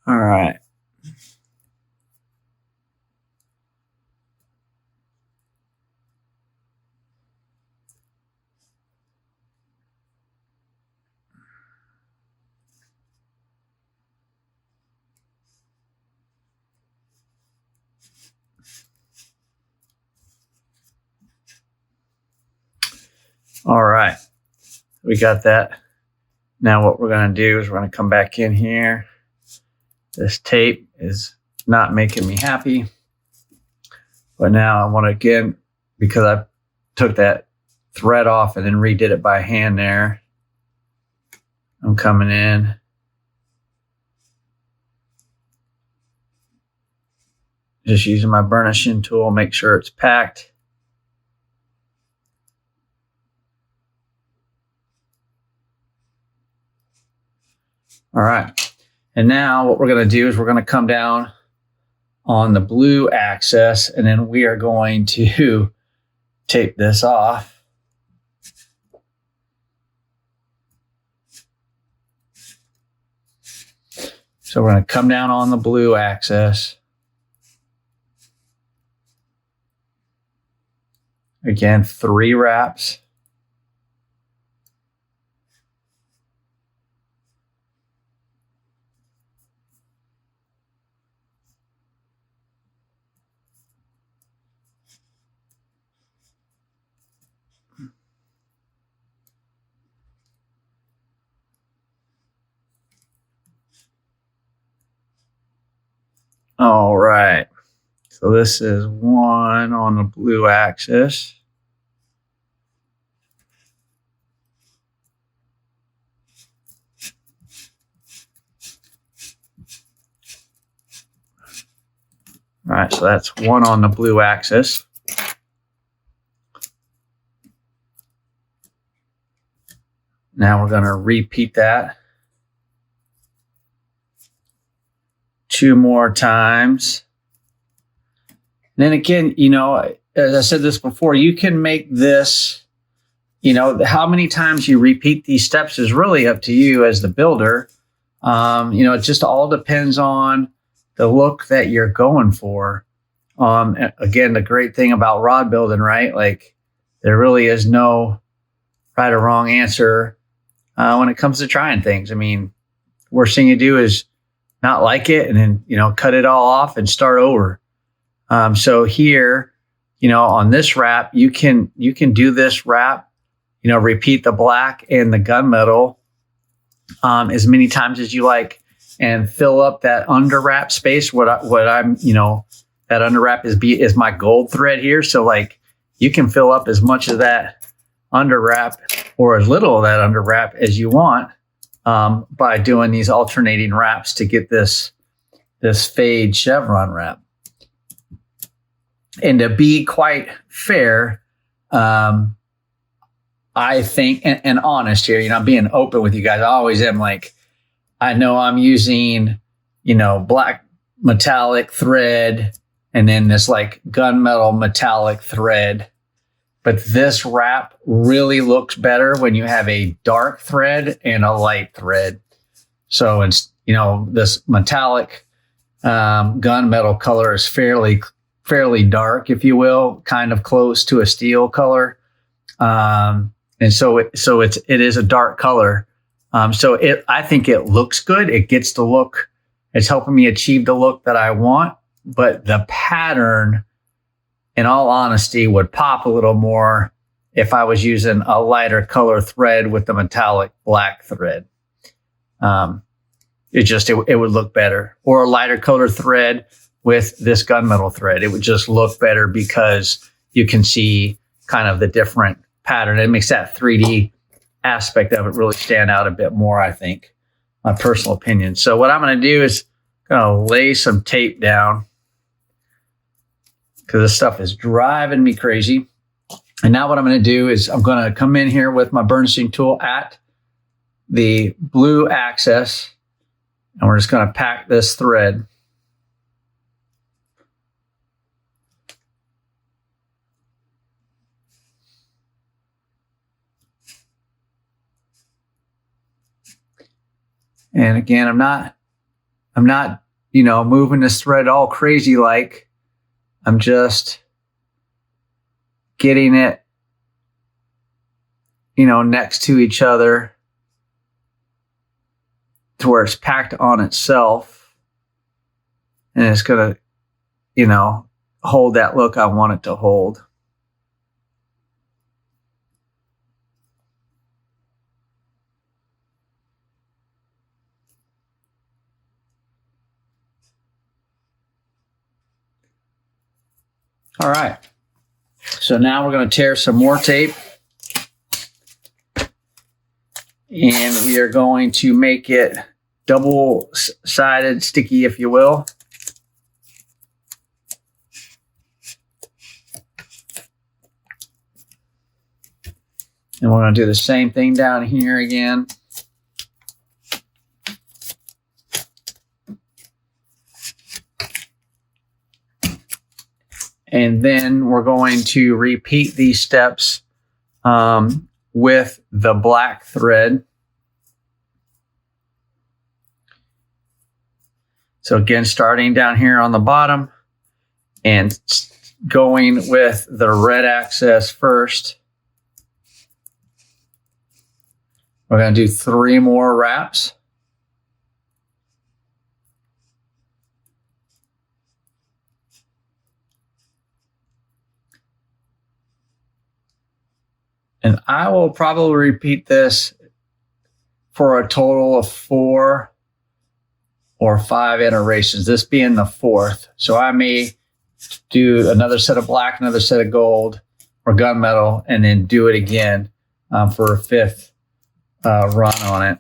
All right. All right, we got that. Now what we're going to do is we're going to come back in here. This tape is not making me happy. But now I want to, again, because I took that thread off and then redid it by hand there, I'm coming in. Just using my burnishing tool, make sure it's packed. All right, and now what we're going to do is we're going to come down on the blue axis, and then we are going to tape this off. So we're going to come down on the blue axis. Again, 3 wraps. All right, so this is 1 on the blue axis. All right, so that's 1 on the blue axis. Now we're going to repeat that 2 more times. And then again, as I said this before, you can make this, how many times you repeat these steps is really up to you as the builder. It just all depends on the look that you're going for. Again, the great thing about rod building, right? Like there really is no right or wrong answer when it comes to trying things. I mean, worst thing you do is not like it and then, cut it all off and start over. So here, on this wrap, you can do this wrap, repeat the black and the gunmetal as many times as you like, and fill up that under wrap space. What I'm, that under wrap is my gold thread here. So like you can fill up as much of that under wrap or as little of that under wrap as you want by doing these alternating wraps to get this fade chevron wrap. And to be quite fair, I think, and honest here, I'm being open with you guys. I always am. Like, I know I'm using, black metallic thread and then this like gunmetal metallic thread. But this wrap really looks better when you have a dark thread and a light thread. So it's, this metallic gunmetal color is fairly dark, if you will, kind of close to a steel color. And so it is a dark color. I think it looks good. It gets the look. It's helping me achieve the look that I want. But the pattern, in all honesty, would pop a little more if I was using a lighter color thread with the metallic black thread. It would look better. Or a lighter color thread with this gunmetal thread. It would just look better because you can see kind of the different pattern. It makes that 3D aspect of it really stand out a bit more, I think, my personal opinion. So what I'm going to do is going to lay some tape down because this stuff is driving me crazy. And now what I'm going to do is I'm going to come in here with my burnishing tool at the blue axis, and we're just going to pack this thread. And again, I'm not, moving this thread all crazy like. I'm just getting it, next to each other to where it's packed on itself. And it's going to, hold that look I want it to hold. All right. So now we're going to tear some more tape. And we are going to make it double-sided sticky, if you will. And we're going to do the same thing down here again. And then we're going to repeat these steps with the black thread. So again, starting down here on the bottom and going with the red axis first. We're going to do 3 more wraps. And I will probably repeat this for a total of 4 or 5 iterations, this being the 4th. So I may do another set of black, another set of gold or gunmetal, and then do it again for a 5th run on it.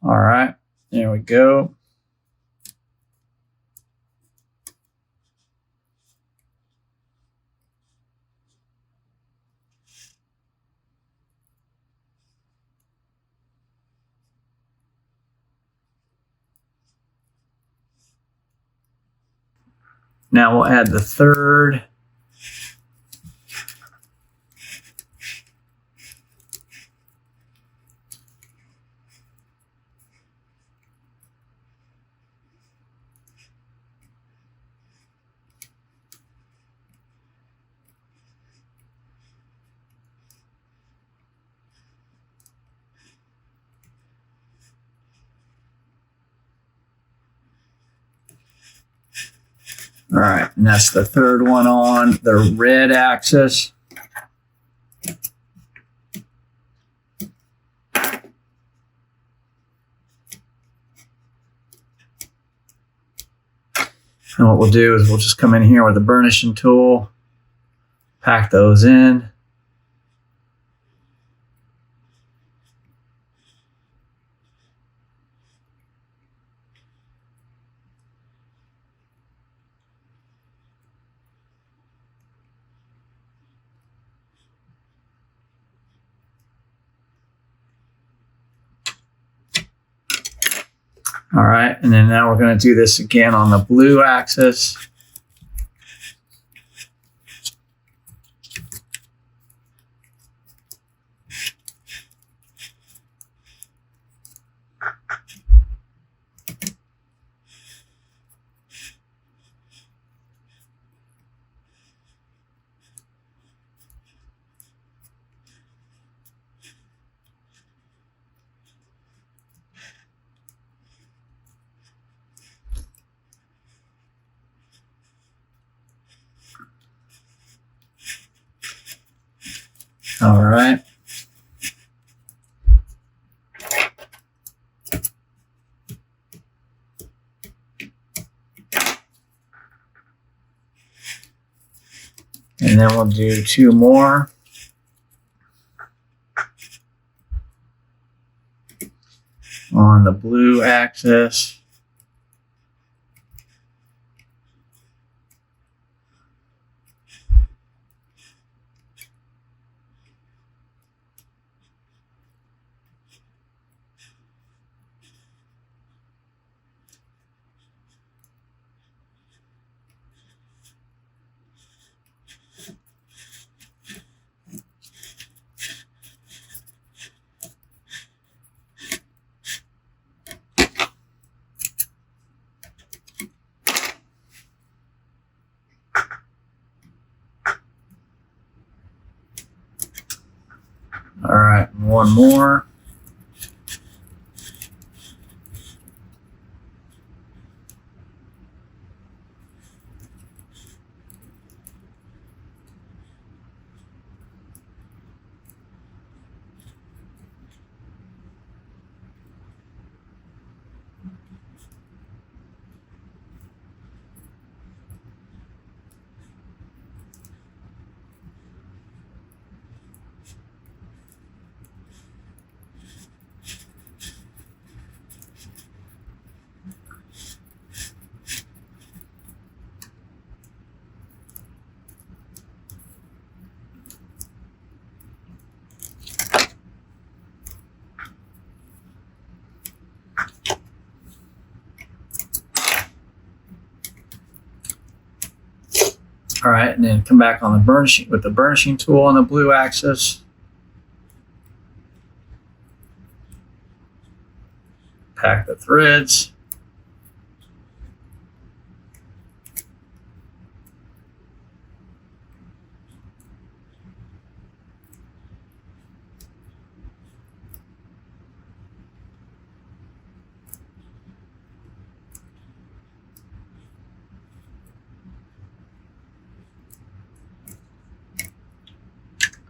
All right, there we go. Now we'll add the 3rd. All right, and that's the third one on the red axis. And what we'll do is we'll just come in here with the burnishing tool, pack those in. All right, and then now we're going to do this again on the blue axis. All right. And then we'll do two more. On the blue axis. All right, one more. All right, and then come back on the burnishing with the burnishing tool on the blue axis. Pack the threads.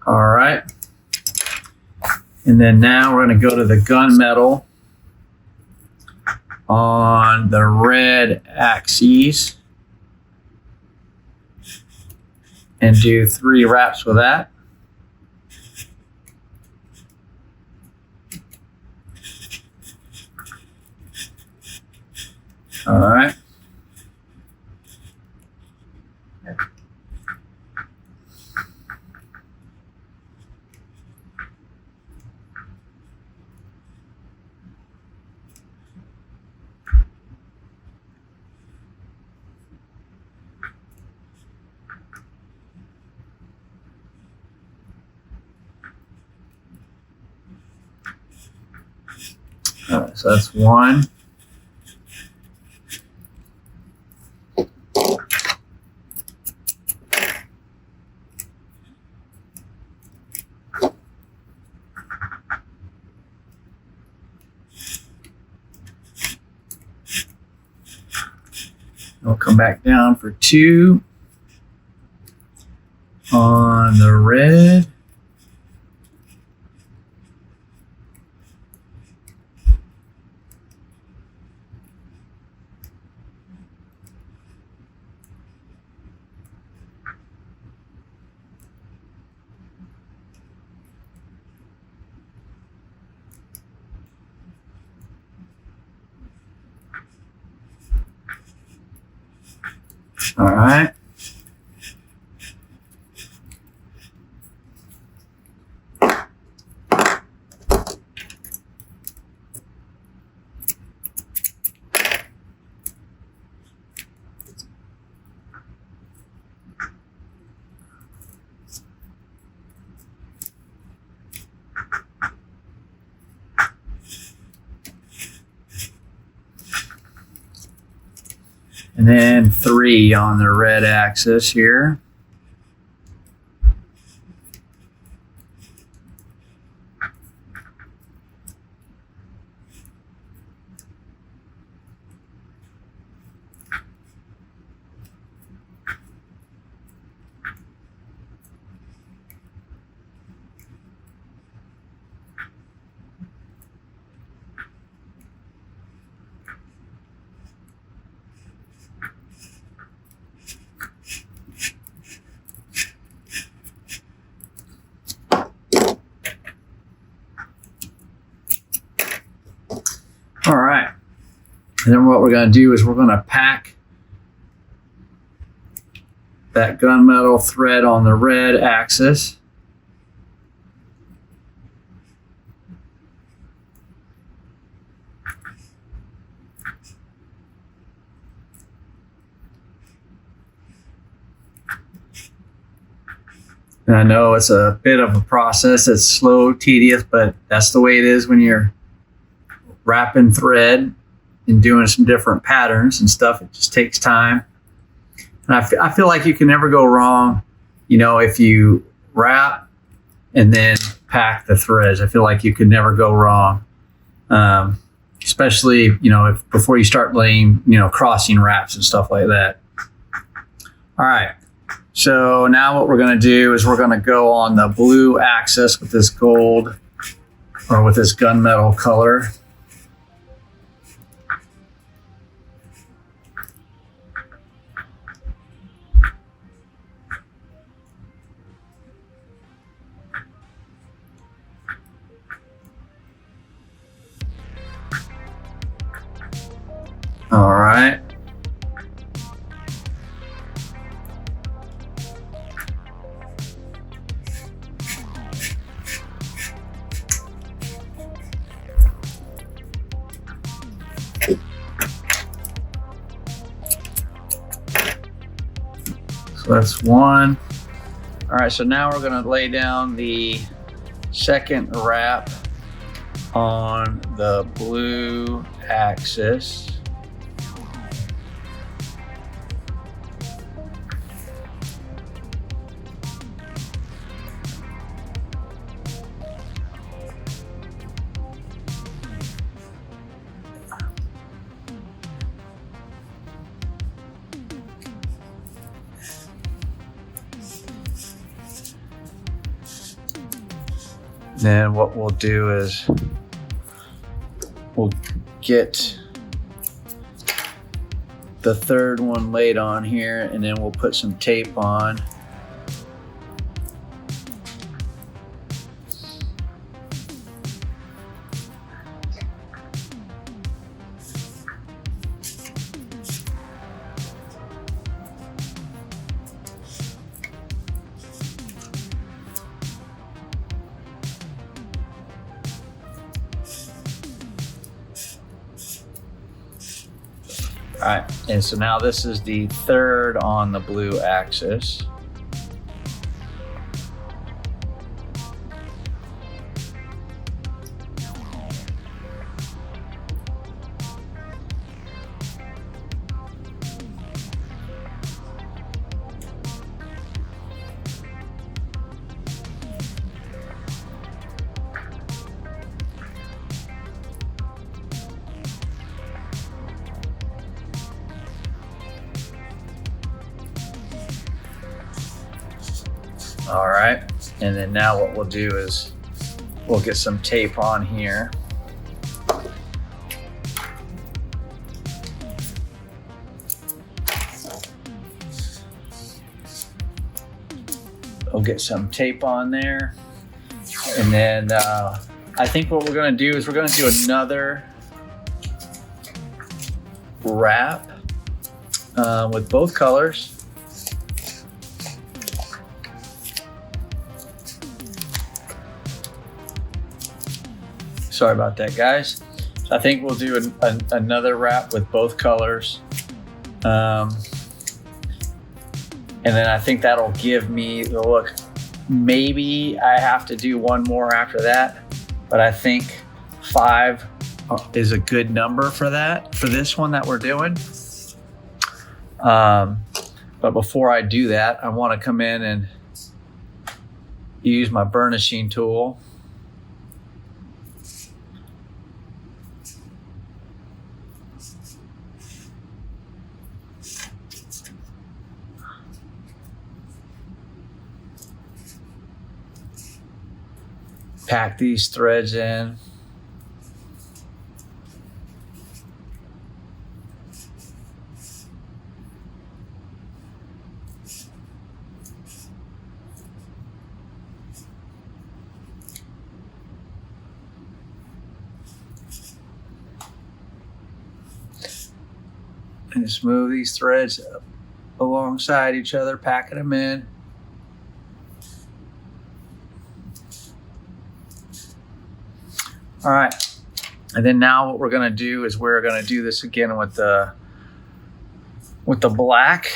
All right. And then now we're going to go to the gunmetal on the red axes and do 3 wraps with that. All right. All right, so that's one. We'll come back down for 2 on the red. All right. And then 3 on the red axis here. All right. And then what we're going to do is we're going to pack that gunmetal thread on the red axis. And I know it's a bit of a process. It's slow, tedious, but that's the way it is when you're wrapping thread and doing some different patterns and stuff. It just takes time. And I feel like you can never go wrong, if you wrap and then pack the threads. I feel like you could never go wrong, especially, if before you start laying, crossing wraps and stuff like that. All right. So now what we're going to do is we're going to go on the blue axis with this gold or with this gunmetal color. All right. So that's 1. All right, so now we're going to lay down the second wrap on the blue axis. Then what we'll do is we'll get the third one laid on here, and then we'll put some tape on. All right, and so now this is the third on the blue axis. All right, and then now what we'll do is we'll get some tape on here. We'll get some tape on there. And then I think what we're gonna do is we're gonna do another wrap with both colors. Sorry about that, guys. So I think we'll do another wrap with both colors. And then I think that'll give me the look. Maybe I have to do one more after that, but I think 5 is a good number for that, for this one that we're doing. But before I do that, I want to come in and use my burnishing tool. Pack these threads in. And just move these threads up alongside each other, packing them in. All right, and then now what we're gonna do is we're gonna do this again with the black,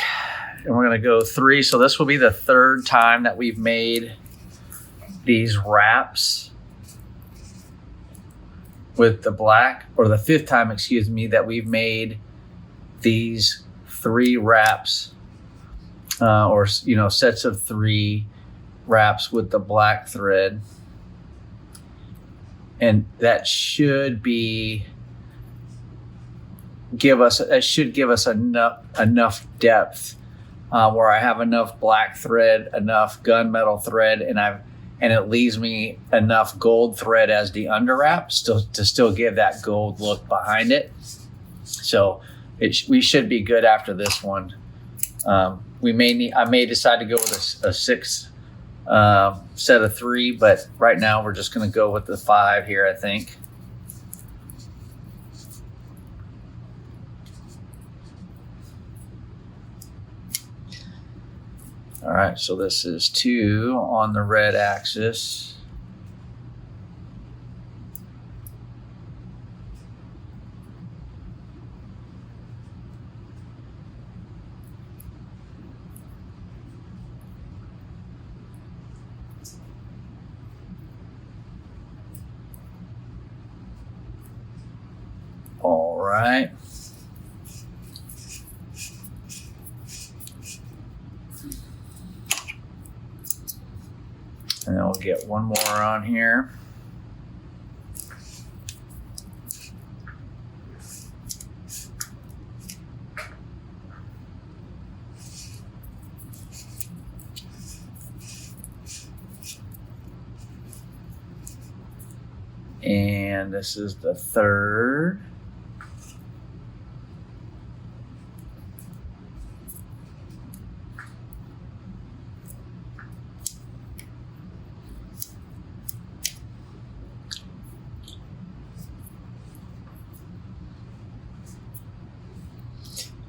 and we're gonna go 3. So this will be the 3rd time that we've made these wraps with the black, or the 5th time, excuse me, that we've made these 3 wraps, or sets of 3 wraps with the black thread. And that should give us enough depth where I have enough black thread, enough gunmetal thread, and it leaves me enough gold thread as the under wrap to still give that gold look behind it. So we should be good after this one. I may decide to go with a 6 set of 3, but right now we're just going to go with the 5 here, I think. All right, so this is 2 on the red axis. All right. And then we'll get one more on here. And this is the 3rd.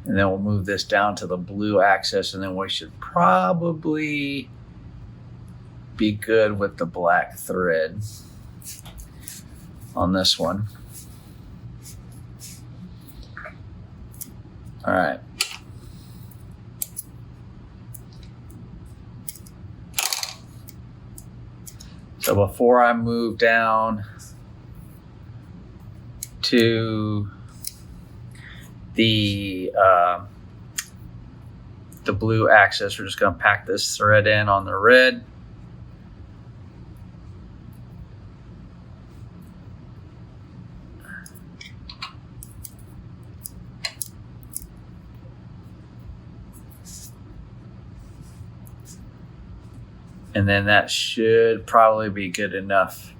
And then we'll move this down to the blue axis, and then we should probably be good with the black thread on this one. All right. So before I move down to the blue axis, we're just going to pack this thread in on the red. And then that should probably be good enough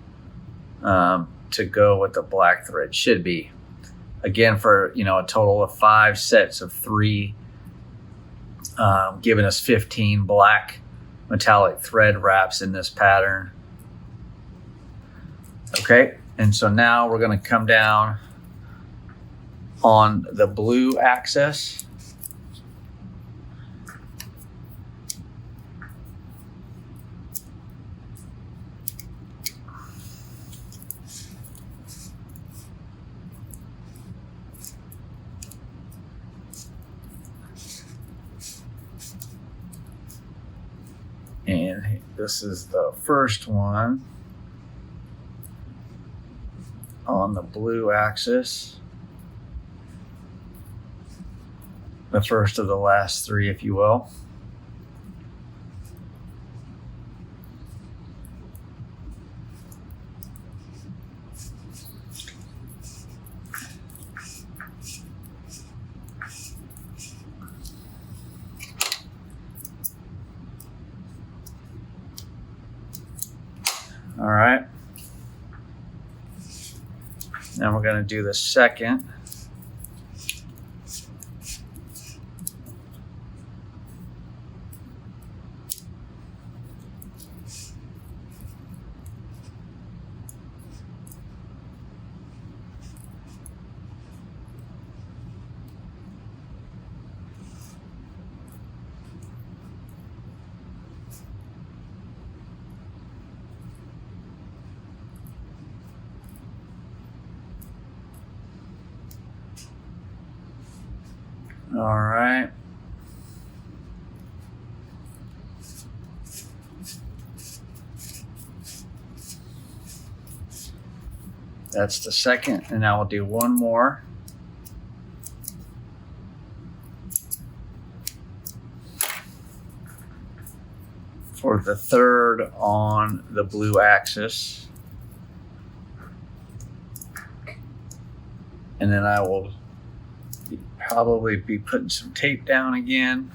to go with the black thread. Should be. Again, for a total of 5 sets of 3, giving us 15 black metallic thread wraps in this pattern. Okay, and so now we're going to come down on the blue axis. And this is the first one on the blue axis. The first of the last 3, if you will. All right. Now we're going to do the second. All right. That's the second, and now we'll do one more. For the third on the blue axis. And then I will probably be putting some tape down again.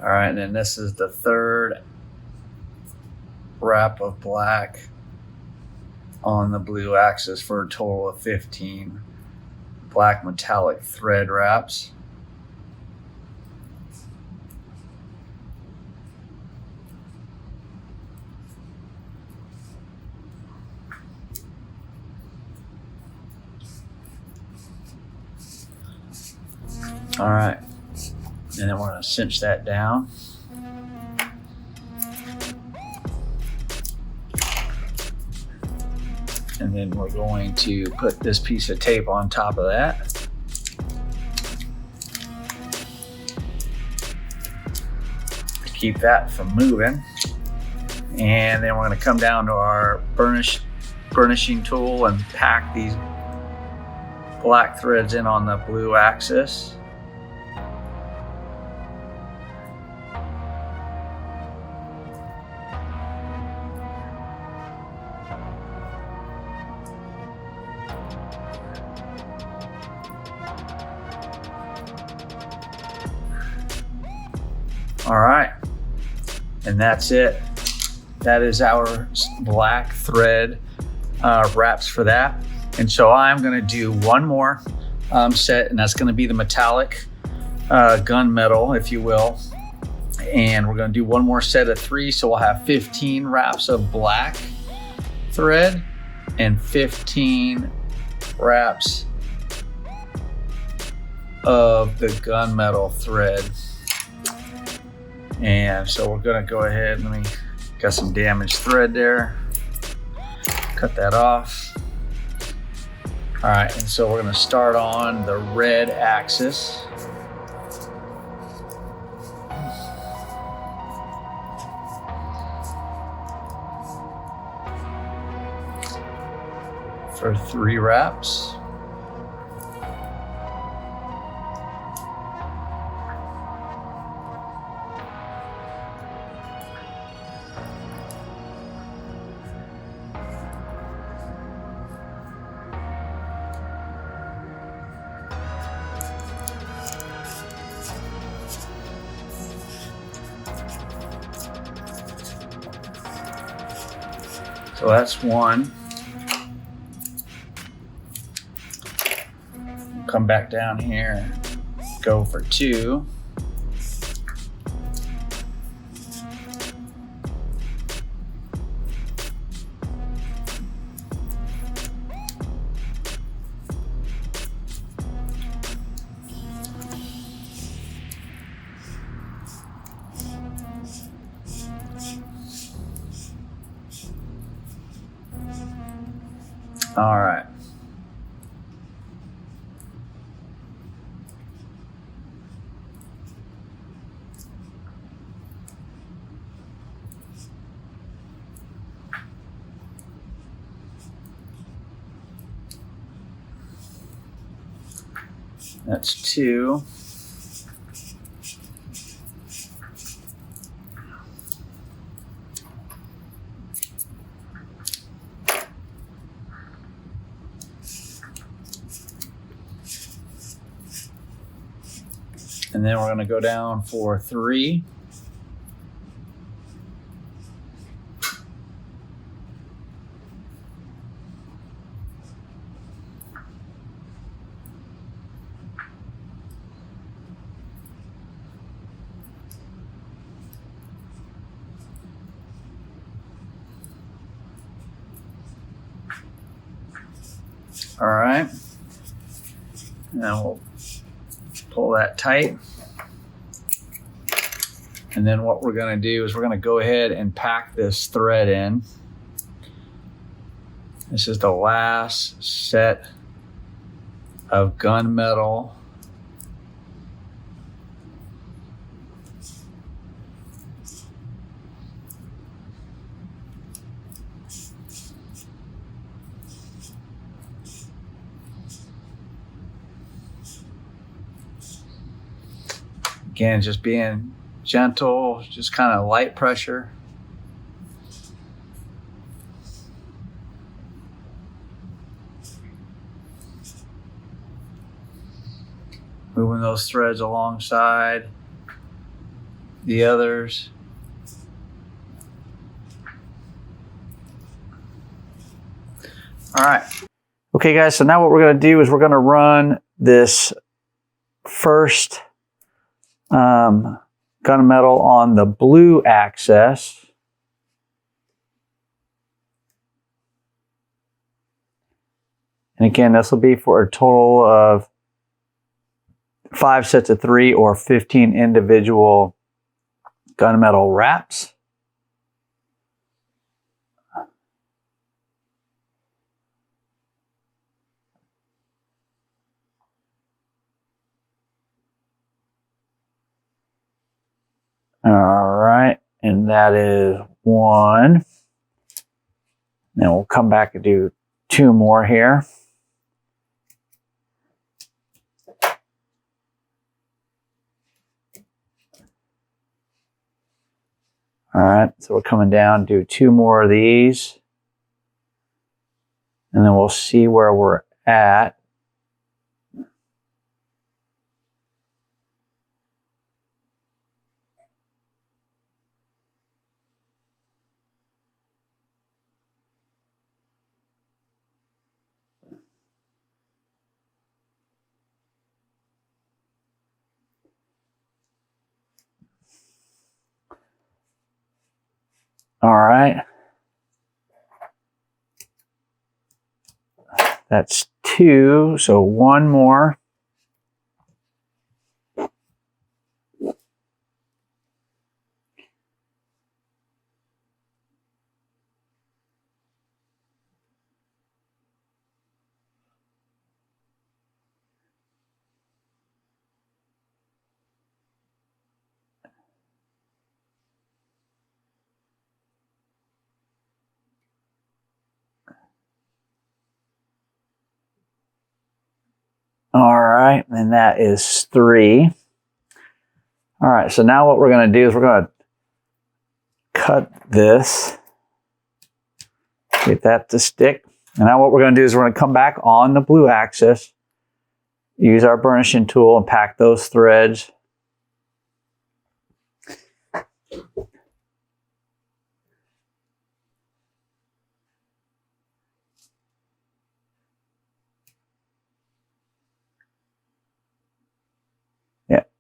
All right, and then this is the third wrap of black on the blue axis for a total of 15 black metallic thread wraps. All right, and then we're going to cinch that down. And then we're going to put this piece of tape on top of that. To keep that from moving. And then we're going to come down to our burnishing tool and pack these black threads in on the blue axis. All right, and that's it. That is our black thread wraps for that. And so I'm gonna do one more set, and that's gonna be the metallic gunmetal, if you will. And we're gonna do one more set of 3, so we'll have 15 wraps of black thread and 15 wraps of the gunmetal thread. And so we're gonna go ahead, got some damaged thread there. Cut that off. All right, and so we're gonna start on the red axis. For 3 wraps. So that's one. Come back down here, go for two. All right. That's two. And then we're going to go down for three. All right. Now we'll pull that tight. And then what we're going to do is we're going to go ahead and pack this thread in. This is the last set of gunmetal. Again, just being gentle, just kind of light pressure. Moving those threads alongside the others. All right. Okay, guys, so now what we're going to do is we're going to run this first gunmetal on the blue axis. And again, this will be for a total of 5 sets of 3 or 15 individual gunmetal wraps. All right, and that is one. Then we'll come back and do 2 more here. All right, so we're coming down, do 2 more of these. And then we'll see where we're at. All right. That's 2, so 1 more. All right, and that is 3. All right, so now what we're going to do is we're going to cut this, get that to stick. And now what we're going to do is we're going to come back on the blue axis, use our burnishing tool and pack those threads.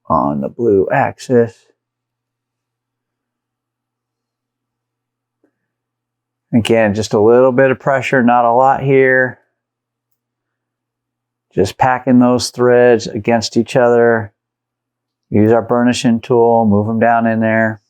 on the blue axis. Again, just a little bit of pressure, not a lot here. Just packing those threads against each other. Use our burnishing tool, move them down in there.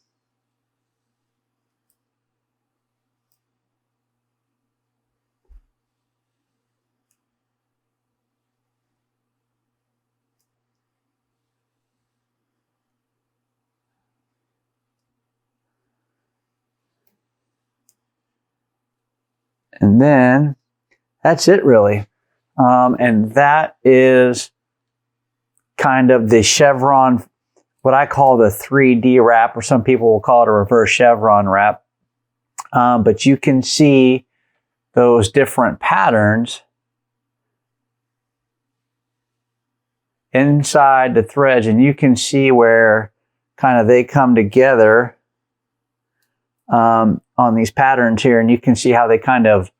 And then that's it really. And that is kind of the Chevron, what I call the 3D wrap, or some people will call it a reverse Chevron wrap. But you can see those different patterns inside the threads, and you can see where kind of they come together on these patterns here, and you can see how they kind of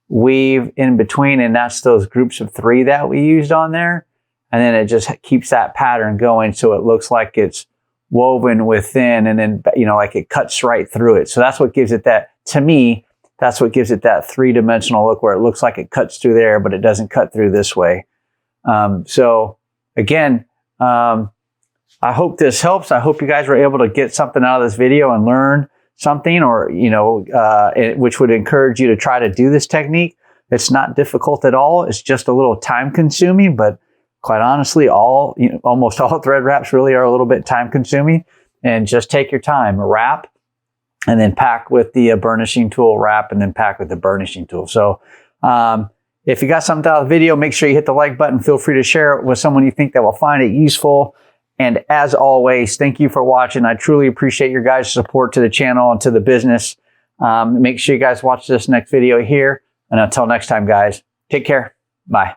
weave in between, and that's those groups of 3 that we used on there. And then it just keeps that pattern going so it looks like it's woven within, and then, you know, like it cuts right through it. So that's what gives it that, to me, that's what gives it that 3-dimensional look, where it looks like it cuts through there, but it doesn't cut through this way. So again, I hope this helps. I hope you guys were able to get something out of this video and learn something, or, you know, which would encourage you to try to do this technique. It's not difficult at all. It's just a little time consuming, but quite honestly, almost all thread wraps really are a little bit time consuming. And just take your time, wrap, and then pack with the burnishing tool, wrap, and then pack with the burnishing tool. So if you got something out of the video, make sure you hit the like button. Feel free to share it with someone you think that will find it useful. And as always, thank you for watching. I truly appreciate your guys' support to the channel and to the business. Make sure you guys watch this next video here. And until next time, guys, take care. Bye.